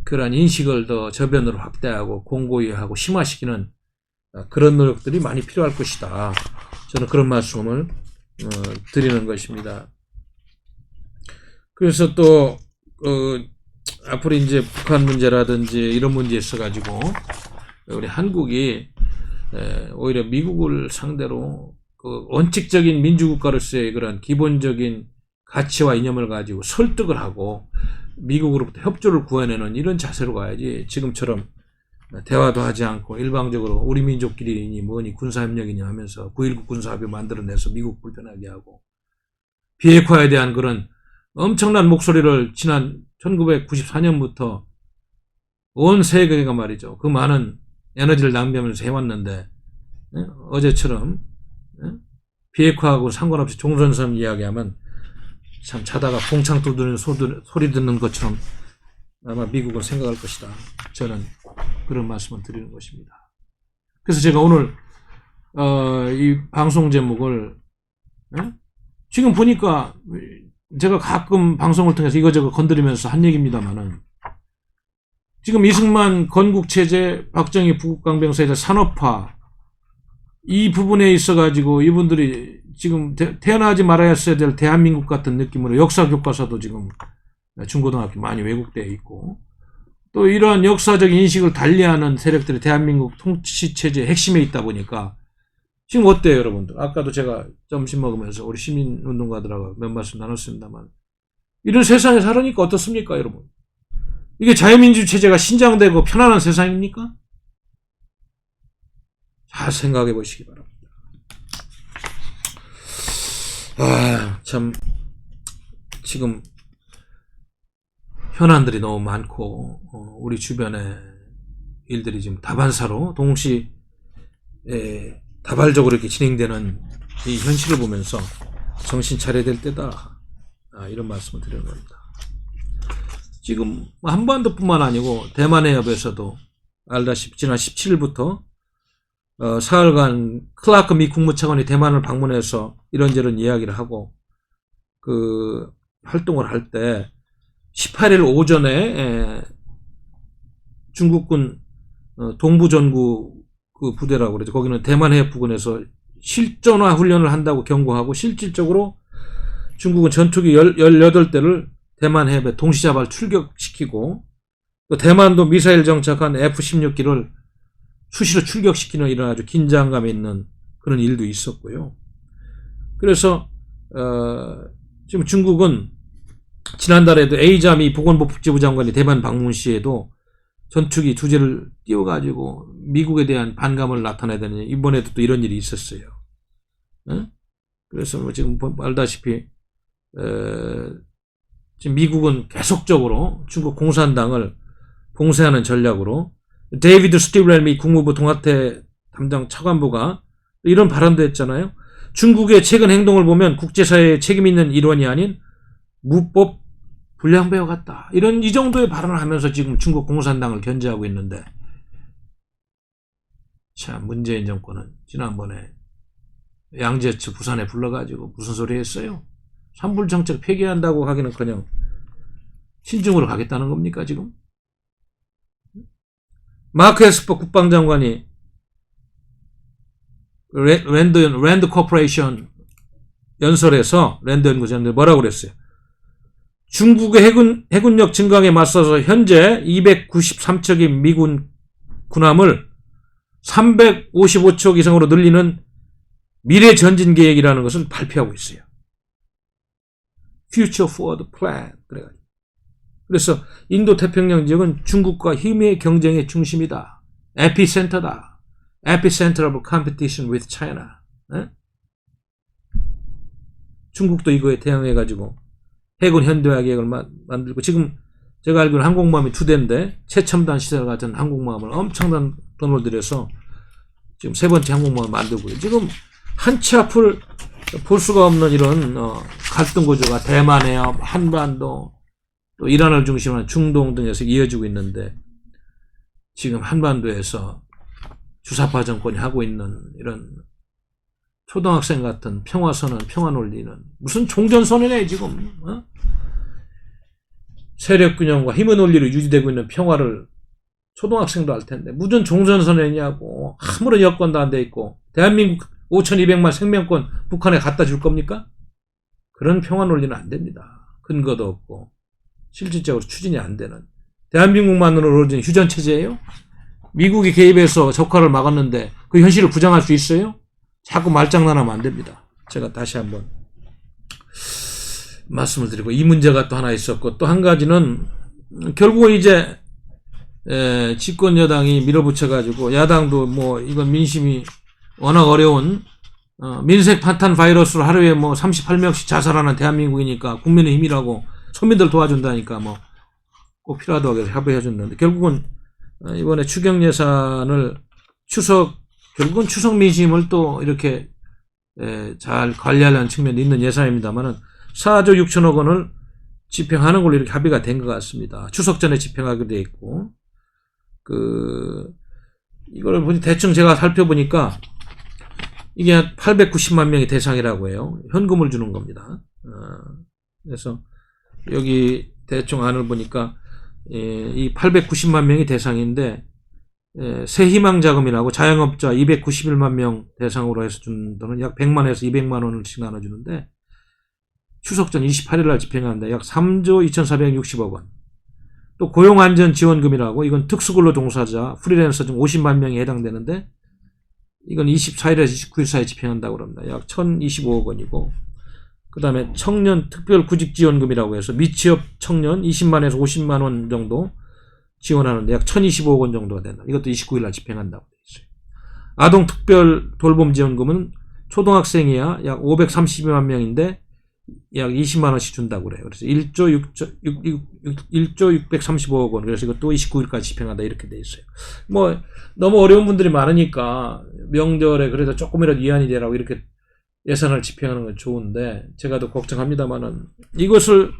그러한 인식을 더 저변으로 확대하고 공고히 하고 심화시키는 그런 노력들이 많이 필요할 것이다. 저는 그런 말씀을 드리는 것입니다. 그래서 또 앞으로 이제 북한 문제라든지 이런 문제에 있어가지고 우리 한국이 오히려 미국을 상대로 그 원칙적인 민주국가로서의 그런 기본적인 가치와 이념을 가지고 설득을 하고 미국으로부터 협조를 구해내는 이런 자세로 가야지 지금처럼 대화도 하지 않고 일방적으로 우리 민족끼리니 뭐니 군사협력이냐 하면서 9.19 군사합의 만들어내서 미국 불편하게 하고 비핵화에 대한 그런 엄청난 목소리를 지난 1994년부터 온 세계가 말이죠. 그 많은 에너지를 낭비하면서 해왔는데 어제처럼 비핵화하고 상관없이 종전선 이야기하면 참 자다가 봉창 두드리는 소리 듣는 것처럼 아마 미국은 생각할 것이다. 저는 그런 말씀을 드리는 것입니다. 그래서 제가 오늘 이 방송 제목을 지금 보니까 제가 가끔 방송을 통해서 이거저거 건드리면서 한 얘기입니다만은 지금 이승만 건국체제, 박정희 부국강병사의 산업화 이 부분에 있어가지고 이분들이 지금 태어나지 말아야 했어야 될 대한민국 같은 느낌으로 역사 교과서도 지금 중고등학교 많이 왜곡되어 있고 또 이러한 역사적 인식을 달리하는 세력들이 대한민국 통치체제의 핵심에 있다 보니까 지금 어때요, 여러분들? 아까도 제가 점심 먹으면서 우리 시민운동가들하고 몇 말씀 나눴습니다만 이런 세상에 살으니까 어떻습니까, 여러분? 이게 자유민주 체제가 신장되고 편안한 세상입니까? 잘 생각해 보시기 바랍니다. 참 지금 현안들이 너무 많고 우리 주변에 일들이 지금 다반사로 동시 다발적으로 이렇게 진행되는 이 현실을 보면서 정신 차려야 될 때다. 이런 말씀을 드리는 겁니다. 지금 한반도뿐만 아니고 대만 해협에서도 알다시피 지난 17일부터 사흘간 클라크 미 국무차관이 대만을 방문해서 이런저런 이야기를 하고 그 활동을 할 때 18일 오전에 중국군 동부전구 그 부대라고 그러죠. 거기는 대만 해협 부근에서 실전화 훈련을 한다고 경고하고 실질적으로 중국은 전투기 18대를 대만 해협에 동시다발 출격시키고 또 대만도 미사일 정착한 F-16기를 수시로 출격시키는 이런 아주 긴장감 있는 그런 일도 있었고요. 그래서 지금 중국은 지난달에도 에이자미 보건복지부 장관이 대만 방문 시에도 전투기 2대를 띄워가지고 미국에 대한 반감을 나타내더니 이번에도 또 이런 일이 있었어요. 그래서 뭐 지금 알다시피 지금 미국은 계속적으로 중국 공산당을 봉쇄하는 전략으로 데이비드 스티블 미 국무부 동아태 담당 차관보가 이런 발언도 했잖아요. 중국의 최근 행동을 보면 국제사회에 책임 있는 일원이 아닌 무법 불량배와 같다. 이 정도의 발언을 하면서 지금 중국 공산당을 견제하고 있는데 참 문재인 정권은 지난번에 양재츠 부산에 불러가지고 무슨 소리 했어요? 산불정책 폐기한다고 하기는커녕 신중으로 가겠다는 겁니까 지금? 마크 에스퍼 국방장관이 랜드 코퍼레이션 연설에서 랜드 연구소에 뭐라고 그랬어요? 중국의 해군력 증강에 맞서서 현재 293척의 미군 군함을 355척 이상으로 늘리는 미래 전진 계획이라는 것을 발표하고 있어요. Future Forward Plan. 그래서 인도 태평양 지역은 중국과 힘의 경쟁의 중심이다. 에피센터다. Epicenter of competition with China. 중국도 이거에 대응해가지고 해군 현대화 계획을 만들고, 지금 제가 알기로는 항공모함이 2대인데 최첨단 시설 같은 항공모함을 엄청난 돈을 들여서 지금 3번째 항공모함을 만들고요. 지금 한치 앞을 볼 수가 없는 이런 갈등 구조가 대만해요, 한반도, 또 이란을 중심으로 한 중동 등에서 이어지고 있는데, 지금 한반도에서 주사파 정권이 하고 있는 이런 초등학생 같은 평화선언, 평화논리는 무슨 종전선언이네 지금. 세력균형과 힘의 논리로 유지되고 있는 평화를 초등학생도 할 텐데 무슨 종전선언이냐고. 아무런 여건도 안 돼 있고, 대한민국 5,200만 생명권 북한에 갖다 줄 겁니까? 그런 평화 논리는 안 됩니다. 근거도 없고 실질적으로 추진이 안 되는, 대한민국만으로 이루어진 휴전체제예요? 미국이 개입해서 적화를 막았는데 그 현실을 부정할 수 있어요? 자꾸 말장난하면 안 됩니다. 제가 다시 한번 말씀을 드리고, 이 문제가 또 하나 있었고, 또 한 가지는 결국은 이제 집권 여당이 밀어붙여가지고, 야당도 뭐 이건 민심이 워낙 어려운 민색 파탄 바이러스로 하루에 뭐 38명씩 자살하는 대한민국이니까 국민의 힘이라고 서민들 도와준다니까 뭐 꼭 필요하다고 해서 협의해 줬는데, 결국은 이번에 추경 예산을 결국은 추석 민심을 또 이렇게 잘 관리하려는 측면이 있는 예산입니다만은 4조 6천억 원을 집행하는 걸로 이렇게 합의가 된 것 같습니다. 추석 전에 집행하게 돼 있고, 이걸 보니 대충 제가 살펴보니까 이게 890만 명이 대상이라고 해요. 현금을 주는 겁니다. 그래서 여기 대충 안을 보니까 이 890만 명이 대상인데, 새희망 자금이라고 자영업자 291만 명 대상으로 해서 준 돈은 약 100만에서 200만 원씩 나눠주는데, 추석 전 28일 날 집행하는데 약 3조 2,460억 원. 또 고용안전지원금이라고, 이건 특수근로 종사자, 프리랜서 중 50만 명이 해당되는데, 이건 24일에서 29일 사이에 집행한다고 합니다. 약 1,025억 원이고, 그 다음에 청년 특별구직지원금이라고 해서 미취업 청년 20만에서 50만 원 정도 지원하는데 약 1,025억 원 정도가 된다. 이것도 29일 날 집행한다고 되어 있어요. 아동 특별 돌봄 지원금은 초등학생이야 약 532만 명인데 약 20만 원씩 준다고 그래요. 그래서 1조 635억 원. 그래서 이것도 29일까지 집행한다 이렇게 돼 있어요. 뭐 너무 어려운 분들이 많으니까 명절에 그래도 조금이라도 이한이 되라고 이렇게 예산을 집행하는 건 좋은데, 제가 더 걱정합니다만은 이것을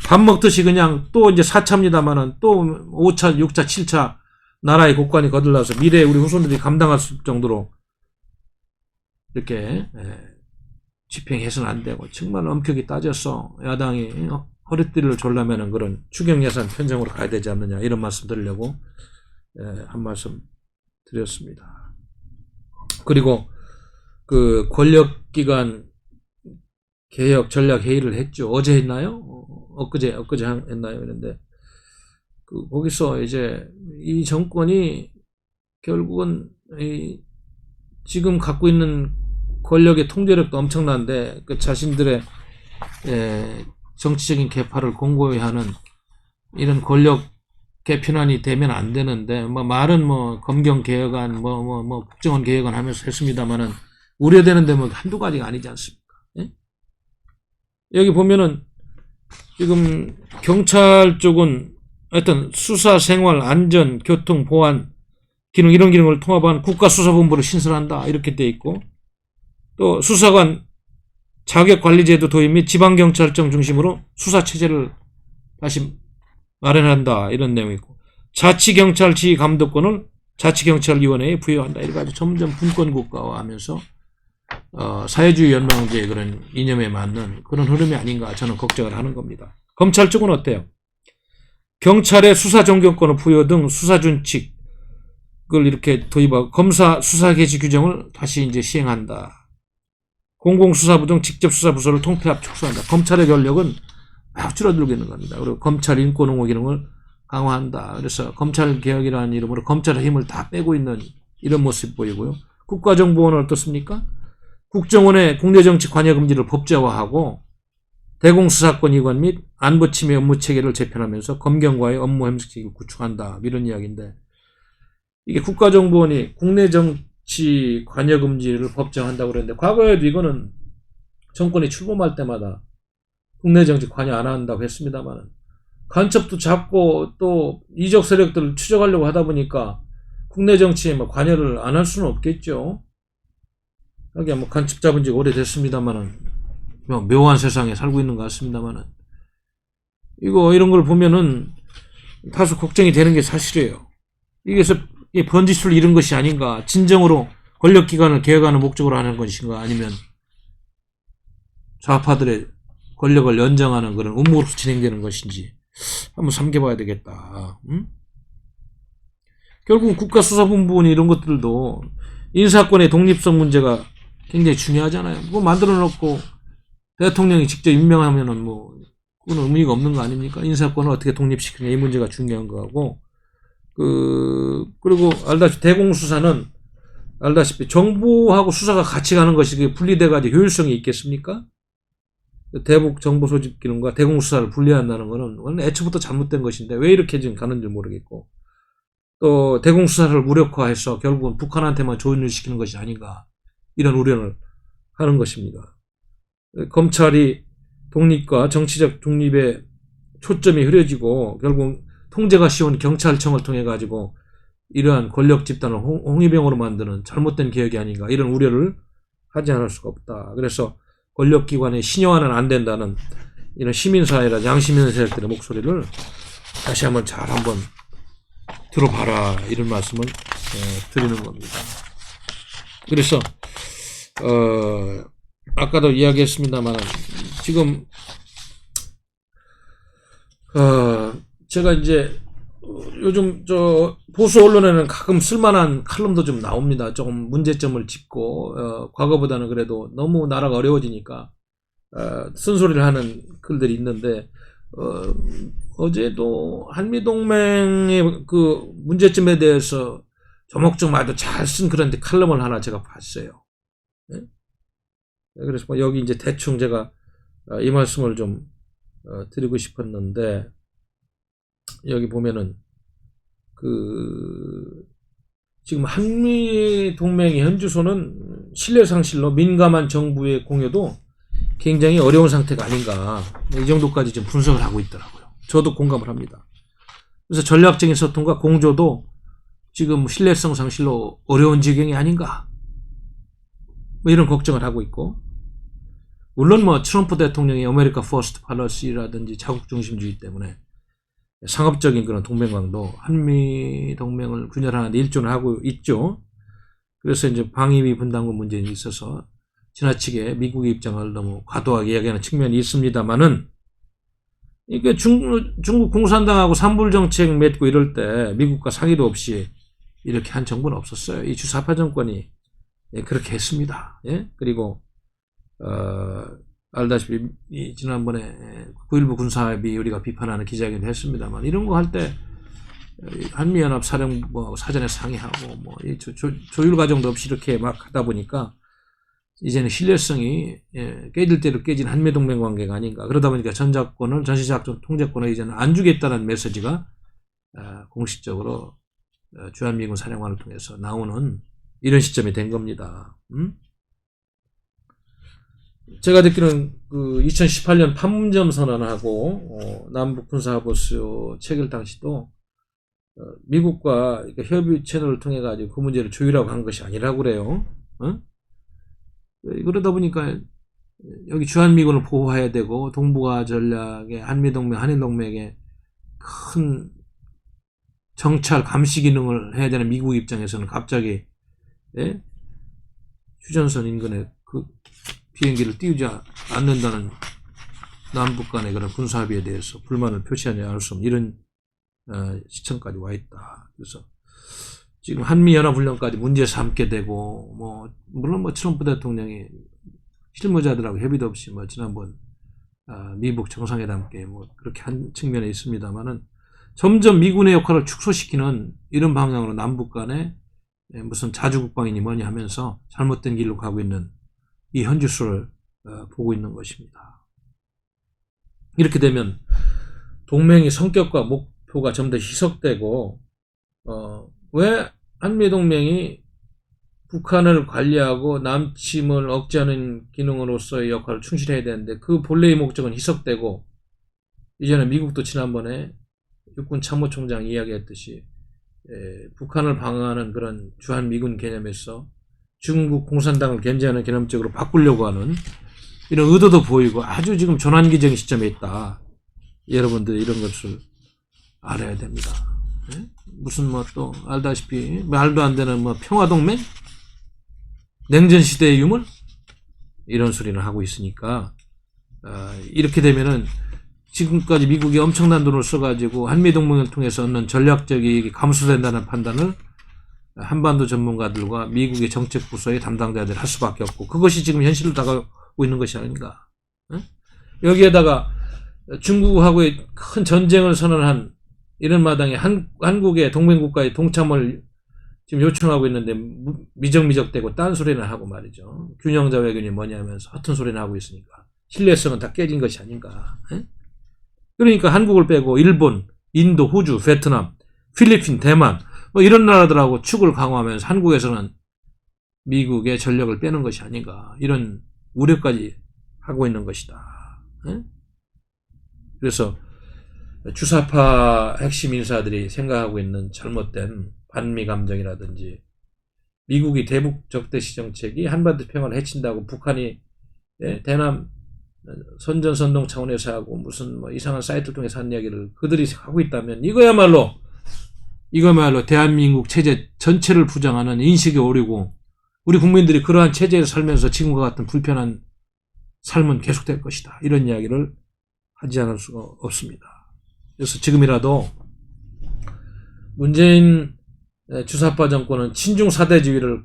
밥 먹듯이 그냥 또 이제 4차입니다만은 또 5차, 6차, 7차 나라의 국관이 거들나서 미래에 우리 후손들이 감당할 정도로 이렇게 집행해서는 안 되고, 정말 엄격히 따져서 야당이 허리띠를 졸라매는 그런 추경 예산 편성으로 가야 되지 않느냐, 이런 말씀 드리려고 한 말씀 드렸습니다. 그리고 그 권력기관 개혁 전략 회의를 했죠. 어제 했나요? 엊그제 했나요? 그런데 거기서 이제 이 정권이 결국은 지금 갖고 있는 권력의 통제력도 엄청난데, 그 자신들의 정치적인 계파를 공고히 하는 이런 권력 개편안이 되면 안 되는데, 뭐 말은 뭐 검경 개혁안, 뭐 국정원 개혁안 하면서 했습니다만은 우려되는 대목 한두 가지가 아니지 않습니까? 예? 여기 보면은 지금 경찰 쪽은 하여튼 수사, 생활, 안전, 교통, 보안 기능, 이런 기능을 통합한 국가수사본부를 신설한다 이렇게 돼 있고, 또 수사관 자격관리제도 도입 및 지방경찰청 중심으로 수사체제를 다시 마련한다 이런 내용이 있고, 자치경찰 지휘감독권을 자치경찰위원회에 부여한다. 이렇게 아주 점점 분권국가화하면서 사회주의 연방제의 그런 이념에 맞는 그런 흐름이 아닌가 저는 걱정을 하는 겁니다. 검찰 쪽은 어때요? 경찰의 수사종결권을 부여 등 수사준칙을 이렇게 도입하고, 검사 수사 개시 규정을 다시 이제 시행한다. 공공수사부 등 직접수사부서를 통폐합 축소한다. 검찰의 권력은 막 줄어들고 있는 겁니다. 그리고 검찰 인권옹호 기능을 강화한다. 그래서 검찰개혁이라는 이름으로 검찰의 힘을 다 빼고 있는 이런 모습이 보이고요. 국가정보원은 어떻습니까? 국정원의 국내정치 관여 금지를 법제화하고 대공수사권 이관 및 안보침해 업무체계를 재편하면서 검경과의 업무 협력체계를 구축한다. 이런 이야기인데, 이게 국가정보원이 국내정치 관여 금지를 법제화한다고 그랬는데, 과거에도 이거는 정권이 출범할 때마다 국내 정치 관여 안 한다고 했습니다만 간첩도 잡고 또 이적 세력들을 추적하려고 하다 보니까 국내 정치에 뭐 관여를 안 할 수는 없겠죠. 하긴 뭐 간첩 잡은 지 오래됐습니다만은 묘한 세상에 살고 있는 것 같습니다만은 이런 걸 보면은 다소 걱정이 되는 게 사실이에요. 이게서 번지수를 잃은 것이 아닌가, 진정으로 권력기관을 개혁하는 목적으로 하는 것인가, 아니면 좌파들의 권력을 연장하는 그런 음모로 진행되는 것인지 한번 삼겨봐야 되겠다. 응? 결국 국가수사본부원 이런 것들도 인사권의 독립성 문제가 굉장히 중요하잖아요. 그거 만들어 놓고 대통령이 직접 임명하면은 뭐 그건 의미가 없는 거 아닙니까? 인사권을 어떻게 독립시키냐, 이 문제가 중요한 거고, 그리고 대공수사는 알다시피 정부하고 수사가 같이 가는 것이 분리돼가지고 효율성이 있겠습니까? 대북 정보 소집 기능과 대공수사를 분리한다는 거는 애초부터 잘못된 것인데 왜 이렇게 지금 가는지 모르겠고, 또 대공수사를 무력화해서 결국은 북한한테만 좋은 일 시키는 것이 아닌가, 이런 우려를 하는 것입니다. 검찰이 독립과 정치적 중립에 초점이 흐려지고 결국 통제가 쉬운 경찰청을 통해 가지고 이러한 권력 집단을 홍위병으로 만드는 잘못된 개혁이 아닌가, 이런 우려를 하지 않을 수가 없다. 그래서 권력기관의 신용화는 안 된다는 이런 시민사회라 양심있는 세력들의 목소리를 다시 한번 잘 한번 들어봐라, 이런 말씀을 드리는 겁니다. 그래서 아까도 이야기했습니다만 지금 제가 이제 요즘 보수 언론에는 가끔 쓸만한 칼럼도 좀 나옵니다. 조금 문제점을 짚고 과거보다는 그래도 너무 나라가 어려워지니까 쓴소리를 하는 글들이 있는데, 어제도 한미동맹의 그 문제점에 대해서 조목조마다 잘 쓴 그런 칼럼을 하나 제가 봤어요. 네? 그래서 뭐 여기 이제 대충 제가 이 말씀을 좀 드리고 싶었는데, 여기 보면은 지금 한미 동맹의 현주소는 신뢰 상실로 민감한 정부의 공여도 굉장히 어려운 상태가 아닌가, 이 정도까지 좀 분석을 하고 있더라고요. 저도 공감을 합니다. 그래서 전략적인 소통과 공조도 지금 신뢰성 상실로 어려운 지경이 아닌가, 뭐 이런 걱정을 하고 있고, 물론 뭐 트럼프 대통령의 아메리카 퍼스트 팔러시라든지 자국 중심주의 때문에 상업적인 그런 동맹망도 한미 동맹을 균열하는 데 일조를 하고 있죠. 그래서 이제 방위비 분담금 문제에 있어서 지나치게 미국의 입장을 너무 과도하게 이야기하는 측면이 있습니다만은, 이게 중국 공산당하고 삼불 정책 맺고 이럴 때 미국과 상의도 없이 이렇게 한 정부는 없었어요. 이 주사파 정권이 그렇게 했습니다. 예? 그리고 알다시피 지난번에 9.19 군사합의 우리가 비판하는 기자회견도 했습니다만, 이런 거 할 때 한미연합 사령부 사전에 상의하고 뭐 조율 과정도 없이 이렇게 막 하다 보니까 이제는 신뢰성이 깨질 대로 깨진 한미동맹 관계가 아닌가. 그러다 보니까 전시작전 통제권을 이제는 안 주겠다는 메시지가 공식적으로 주한미군 사령관을 통해서 나오는 이런 시점이 된 겁니다. 제가 듣기로는 2018년 판문점 선언하고 남북 군사보수 체결 당시도 미국과 협의 채널을 통해 가지고 그 문제를 조율하고 한 것이 아니라고 그래요. 그러다 보니까 여기 주한미군을 보호해야 되고 동북아 전략에 한미동맹, 한일동맹에 큰 정찰 감시 기능을 해야 되는 미국 입장에서는 갑자기 휴전선 인근에 그 비행기를 띄우지 않는다는 남북 간의 그런 군사합의에 대해서 불만을 표시하지 않을 수 없는 이런 시점까지 와 있다. 그래서 지금 한미연합훈련까지 문제 삼게 되고, 물론 트럼프 대통령이 실무자들하고 협의도 없이 지난번 미북 정상회담 때 그렇게 한 측면에 있습니다만은, 점점 미군의 역할을 축소시키는 이런 방향으로 남북 간에 무슨 자주국방이니 뭐니 하면서 잘못된 길로 가고 있는 이 현주소를 보고 있는 것입니다. 이렇게 되면 동맹의 성격과 목표가 좀 더 희석되고, 왜 한미동맹이 북한을 관리하고 남침을 억제하는 기능으로서의 역할을 충실해야 되는데 그 본래의 목적은 희석되고 이제는 미국도 지난번에 육군 참모총장이 이야기했듯이 북한을 방어하는 그런 주한미군 개념에서 중국 공산당을 견제하는 개념적으로 바꾸려고 하는 이런 의도도 보이고 아주 지금 전환기적인 시점에 있다. 여러분들 이런 것을 알아야 됩니다. 무슨 뭐 또 알다시피 말도 안 되는 뭐 평화동맹? 냉전시대의 유물? 이런 소리를 하고 있으니까 이렇게 되면은 지금까지 미국이 엄청난 돈을 써가지고 한미동맹을 통해서 얻는 전략적 이익이 감소된다는 판단을 한반도 전문가들과 미국의 정책 부서의 담당자들이 할 수밖에 없고 그것이 지금 현실로 다가오고 있는 것이 아닌가. 여기에다가 중국하고의 큰 전쟁을 선언한 이런 마당에 한국의 동맹국가의 동참을 지금 요청하고 있는데 미적미적대고 딴소리는 하고 말이죠. 균형자 외교니 뭐냐면서 허튼 소리는 하고 있으니까 신뢰성은 다 깨진 것이 아닌가. 그러니까 한국을 빼고 일본, 인도, 호주, 베트남, 필리핀, 대만 뭐 이런 나라들하고 축을 강화하면서 한국에서는 미국의 전력을 빼는 것이 아닌가 이런 우려까지 하고 있는 것이다. 그래서 주사파 핵심 인사들이 생각하고 있는 잘못된 반미 감정이라든지 미국이 대북 적대시 정책이 한반도 평화를 해친다고 북한이 대남 선전선동 차원에서 하고 무슨 뭐 이상한 사이트를 통해서 한 이야기를 그들이 하고 있다면 이거야말로 대한민국 체제 전체를 부정하는 인식의 오류고 우리 국민들이 그러한 체제에서 살면서 지금과 같은 불편한 삶은 계속될 것이다. 이런 이야기를 하지 않을 수가 없습니다. 그래서 지금이라도 문재인 주사파 정권은 친중 사대주의를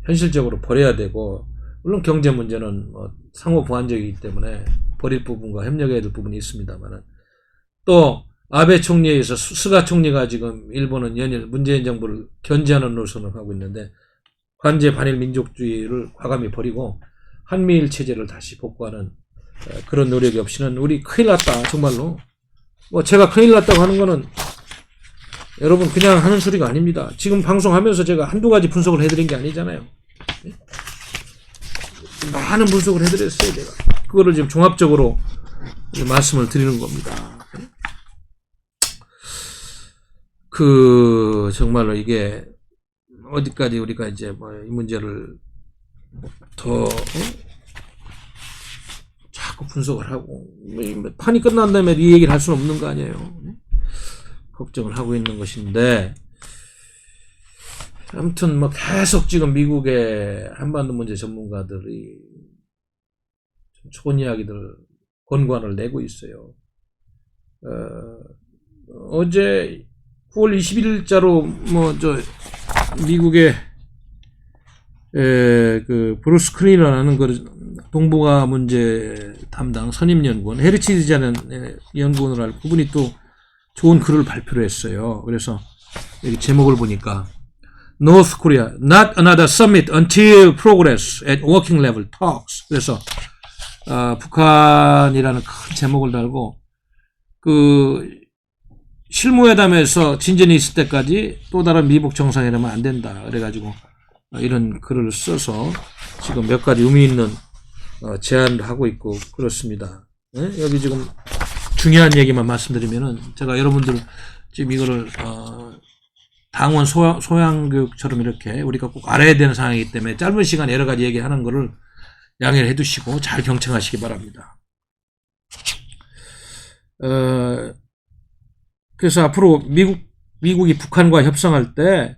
현실적으로 버려야 되고 물론 경제 문제는 뭐 상호 보완적이기 때문에 버릴 부분과 협력해야 될 부분이 있습니다만 또 아베 총리에 의해서 스가 총리가 지금 일본은 연일 문재인 정부를 견제하는 노선을 하고 있는데 관제 반일 민족주의를 과감히 버리고 한미일 체제를 다시 복구하는 그런 노력이 없이는 우리 큰일 났다 정말로. 뭐 제가 큰일 났다고 하는 거는 여러분 그냥 하는 소리가 아닙니다. 지금 방송하면서 제가 한두 가지 분석을 해드린 게 아니잖아요. 많은 분석을 해드렸어요. 제가 그거를 지금 종합적으로 말씀을 드리는 겁니다. 정말로 이게 어디까지 우리가 이제 뭐 이 문제를 더 자꾸 분석을 하고 판이 끝난 다음에 이 얘기를 할 수는 없는 거 아니에요. 걱정을 하고 있는 것인데 아무튼 뭐 계속 지금 미국의 한반도 문제 전문가들이 좋은 이야기들 권고안을 내고 있어요. 어제 9월 21일자로 미국의 그 브루스 크린이라는 그 동북아 문제 담당 선임 연구원 헤리티지라는 연구원을 할 그분이 또 좋은 글을 발표를 했어요. 그래서 여기 제목을 보니까 North Korea, not another summit until progress at working level talks. 그래서 북한이라는 큰 제목을 달고 그 실무회담에서 진전이 있을 때까지 또 다른 미북 정상회담은 안 된다. 그래가지고 이런 글을 써서 지금 몇 가지 의미 있는 제안을 하고 있고 그렇습니다. 네? 여기 지금 중요한 얘기만 말씀드리면은 제가 여러분들 지금 이거를 당원 소양교육처럼 이렇게 우리가 꼭 알아야 되는 상황이기 때문에 짧은 시간에 여러 가지 얘기하는 거를 양해를 해두시고 잘 경청하시기 바랍니다. 그래서 앞으로 미국이 북한과 협상할 때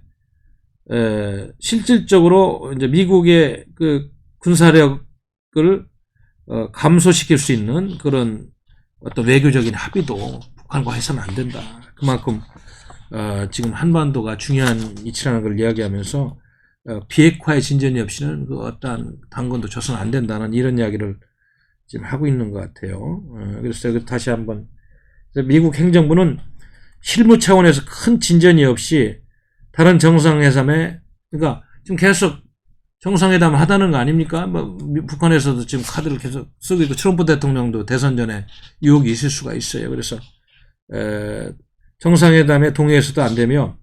실질적으로 이제 미국의 그 군사력을 감소시킬 수 있는 그런 어떤 외교적인 합의도 북한과 해서는 안 된다. 그만큼 지금 한반도가 중요한 이치라는 걸 이야기하면서 비핵화의 진전이 없이는 그 어떠한 당근도 줘서는 안 된다는 이런 이야기를 지금 하고 있는 것 같아요. 그래서 다시 한번 미국 행정부는 실무 차원에서 큰 진전이 없이 다른 정상회담에 그러니까 지금 계속 정상회담 하다는 거 아닙니까? 뭐 북한에서도 지금 카드를 계속 쓰고 있고 트럼프 대통령도 대선 전에 유혹이 있을 수가 있어요. 그래서 정상회담에 동의해서도 안 되며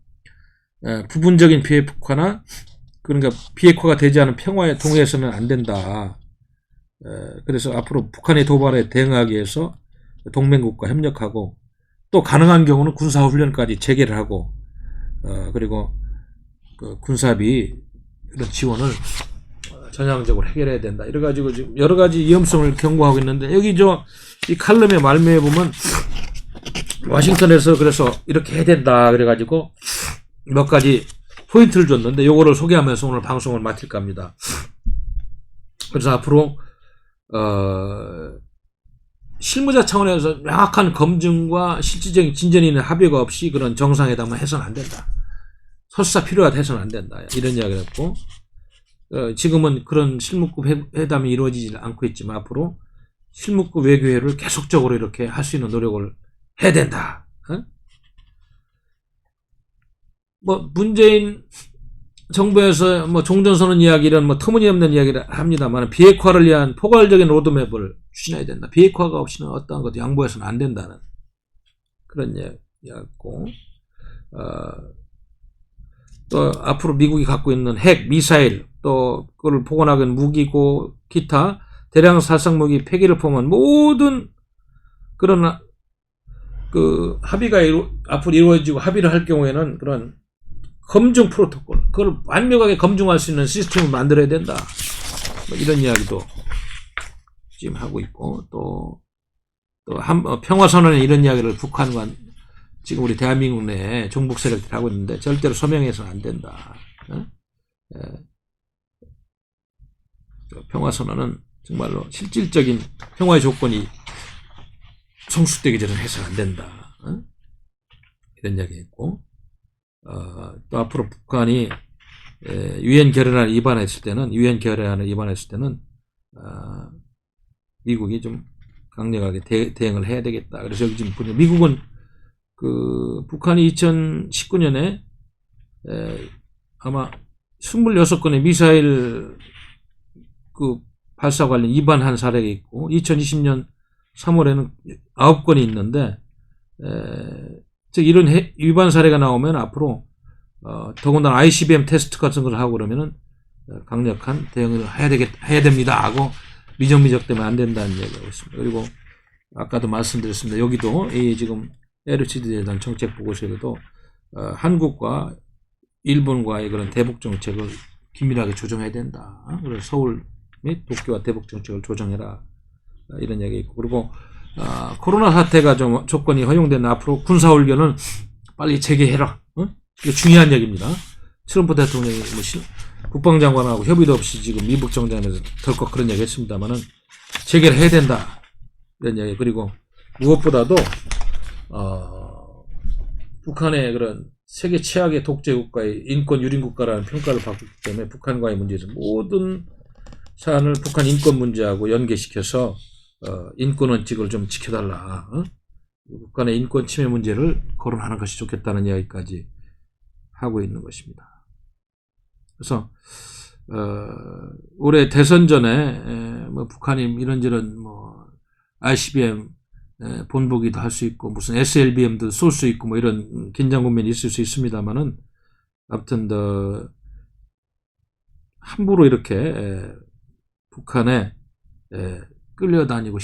부분적인 비핵화나 그러니까 비핵화가 되지 않은 평화에 동의해서는 안 된다. 그래서 앞으로 북한의 도발에 대응하기 위해서 동맹국과 협력하고 또 가능한 경우는 군사훈련까지 재개를 하고 그리고 그 군사비 이런 지원을 전향적으로 해결해야 된다. 이래가지고 지금 여러 가지 위험성을 경고하고 있는데 여기 이 칼럼의 말미에 보면 와싱턴에서 그래서 이렇게 해야 된다. 그래가지고 몇 가지 포인트를 줬는데 요거를 소개하면서 오늘 방송을 마칠까 합니다. 그래서 앞으로 실무자 차원에서 명확한 검증과 실질적인 진전이 있는 합의가 없이 그런 정상회담을 해서는 안 된다. 설사 필요하다 해서는 안 된다. 이런 이야기를 했고 지금은 그런 실무급 회담이 이루어지지 않고 있지만 앞으로 실무급 외교회를 계속적으로 이렇게 할 수 있는 노력을 해야 된다. 뭐 문재인 정부에서 뭐 종전선언 이야기 이런 뭐 터무니없는 이야기를 합니다만 비핵화를 위한 포괄적인 로드맵을 추진해야 된다. 비핵화가 없이는 어떠한 것도 양보해서는 안 된다는 그런 이야기였고 또 앞으로 미국이 갖고 있는 핵, 미사일 또 그걸 복원하기 무기고 기타 대량 살상 무기 폐기를 포함한 모든 그런 그 합의가 앞으로 이루어지고 합의를 할 경우에는 그런 검증 프로토콜 그걸 완벽하게 검증할 수 있는 시스템을 만들어야 된다. 뭐 이런 이야기도 지금 하고 있고 또 평화선언에 이런 이야기를 북한과 지금 우리 대한민국 내에 종북 세력들이 하고 있는데 절대로 서명해서는 안 된다. 평화선언은 정말로 실질적인 평화의 조건이 성숙되기 전에 해서는 안 된다. 이런 이야기 했고 또 앞으로 북한이 유엔 결의안을 위반했을 때는 미국이 좀 강력하게 대응을 해야 되겠다. 그래서 여기 지금 미국은 그 북한이 2019년에 아마 26건의 미사일 그 발사 관련 위반한 사례가 있고 2020년 3월에는 9건이 있는데 즉 이런 위반 사례가 나오면 앞으로 더군다나 ICBM 테스트 같은 걸 하고 그러면은 강력한 대응을 해야 됩니다 하고 미적미적 때문에 안 된다는 얘기가 있습니다. 그리고 아까도 말씀드렸습니다. 여기도 이 지금 LHD에 대한 정책 보고서에도 한국과 일본과의 그런 대북 정책을 긴밀하게 조정해야 된다. 그래서 서울 및 도쿄와 대북 정책을 조정해라. 이런 얘기 있고 그리고 코로나 사태가 좀 조건이 허용된 앞으로 군사훈련은 빨리 재개해라. 이게 중요한 얘기입니다. 트럼프 대통령이 국방장관하고 협의도 없이 지금 미국 정장에서 덜컥 그런 얘기 했습니다만은 재개를 해야 된다. 이런 얘기. 그리고 무엇보다도 북한의 그런 세계 최악의 독재국가의 인권 유린국가라는 평가를 받기 때문에 북한과의 문제에서 모든 사안을 북한 인권 문제하고 연계시켜서 인권 원칙을 좀 지켜달라. 북한의 인권 침해 문제를 거론하는 것이 좋겠다는 이야기까지 하고 있는 것입니다. 그래서 올해 대선 전에 뭐 북한이 이런저런 뭐 ICBM 본보기도 할 수 있고 무슨 SLBM도 쏠 수 있고 뭐 이런 긴장 국면이 있을 수 있습니다만은 아무튼 함부로 이렇게 북한에 끌려다니고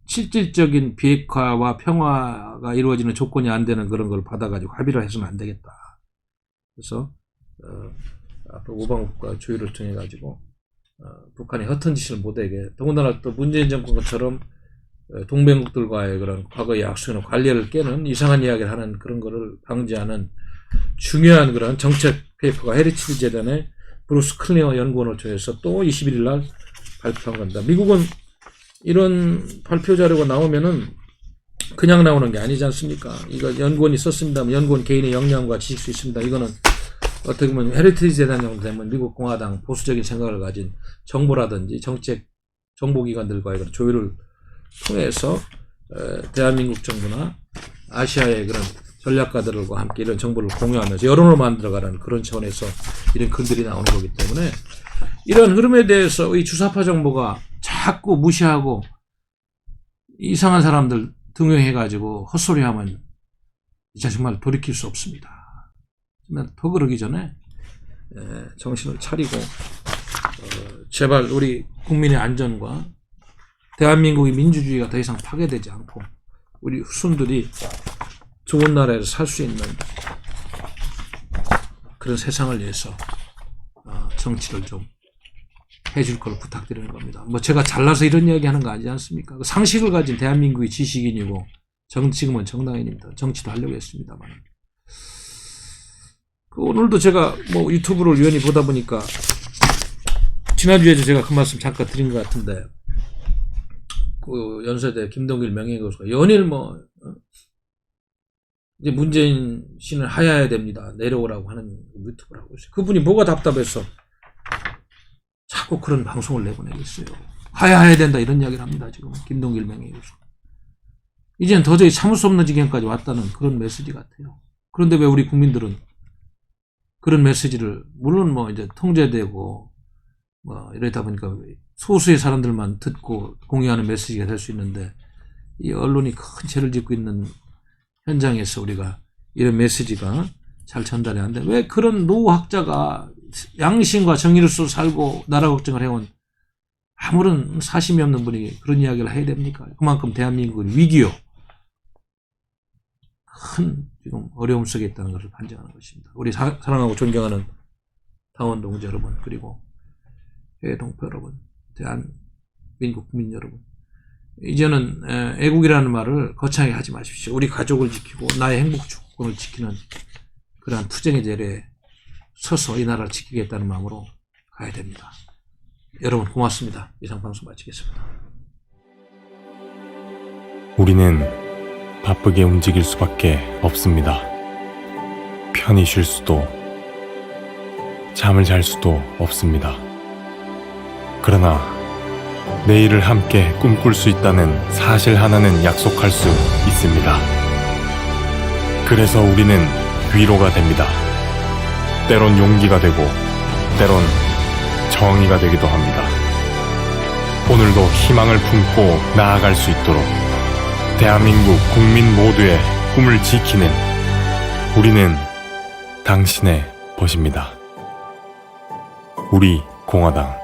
실질적인 비핵화와 평화가 이루어지는 조건이 안 되는 그런 걸 받아가지고 합의를 해서는 안 되겠다. 그래서 앞으로 우방국가 조율을 통해 가지고 북한이 허튼 짓을 못하게 더군다나 또 문재인 정권처럼 동맹국들과의 그런 과거의 약속이나 관례를 깨는 이상한 이야기를 하는 그런 거를 방지하는 중요한 그런 정책 페이퍼가 헤리티지 재단의 브루스 클리어 연구원을 통해서 또 21일 날 발표한 겁니다. 미국은 이런 발표 자료가 나오면은 그냥 나오는 게 아니지 않습니까? 이거 연구원이 썼습니다만 연구원 개인의 역량과 지식수 있습니다. 이거는 어떻게 보면 헤리티지 재단 정도 되면 미국 공화당 보수적인 생각을 가진 정부라든지 정책 정보기관들과의 그런 조율을 통해서 대한민국 정부나 아시아의 그런 전략가들과 함께 이런 정보를 공유하면서 여론을 만들어가라는 그런 차원에서 이런 글들이 나오는 거기 때문에 이런 흐름에 대해서 이 주사파 정보가 자꾸 무시하고 이상한 사람들 등용해가지고 헛소리하면 이제 정말 돌이킬 수 없습니다. 더 그러기 전에 정신을 차리고 제발 우리 국민의 안전과 대한민국의 민주주의가 더 이상 파괴되지 않고 우리 후손들이 좋은 나라에서 살 수 있는 그런 세상을 위해서 정치를 좀 해줄 걸 부탁드리는 겁니다. 뭐 제가 잘나서 이런 이야기 하는 거 아니지 않습니까? 그 상식을 가진 대한민국의 지식인이고 지금은 정당인입니다. 정치도 하려고 했습니다만 오늘도 제가 뭐 유튜브를 우연히 보다 보니까 지난주에도 제가 그 말씀 잠깐 드린 것 같은데 그 연세대 김동길 명예교수가 연일 이제 문재인 씨는 하야해야 됩니다. 내려오라고 하는 유튜브를 하고 있어요. 그분이 뭐가 답답해서 자꾸 그런 방송을 내보내겠어요. 하야해야 된다 이런 이야기를 합니다. 지금 김동길 명예교수. 이제는 도저히 참을 수 없는 지경까지 왔다는 그런 메시지 같아요. 그런데 왜 우리 국민들은 그런 메시지를 물론 이제 통제되고 이러다 보니까 소수의 사람들만 듣고 공유하는 메시지가 될 수 있는데 이 언론이 큰 죄를 짓고 있는 현장에서 우리가 이런 메시지가 잘 전달이 안 돼. 왜 그런 노학자가 양심과 정의로서 살고 나라 걱정을 해온 아무런 사심이 없는 분이 그런 이야기를 해야 됩니까? 그만큼 대한민국은 위기요. 큰 지금 어려움 속에 있다는 것을 반증하는 것입니다. 우리 사랑하고 존경하는 당원 동지 여러분 그리고 해외 동포 여러분 대한민국 국민 여러분 이제는 애국이라는 말을 거창하게 하지 마십시오. 우리 가족을 지키고 나의 행복 주권을 지키는 그러한 투쟁의 자리에 서서 이 나라를 지키겠다는 마음으로 가야 됩니다. 여러분 고맙습니다. 이상 방송 마치겠습니다. 우리는 바쁘게 움직일 수밖에 없습니다. 편히 쉴 수도, 잠을 잘 수도 없습니다. 그러나 내일을 함께 꿈꿀 수 있다는 사실 하나는 약속할 수 있습니다. 그래서 우리는 위로가 됩니다. 때론 용기가 되고, 때론 정의가 되기도 합니다. 오늘도 희망을 품고 나아갈 수 있도록 대한민국 국민 모두의 꿈을 지키는 우리는 당신의 벗입니다. 우리 공화당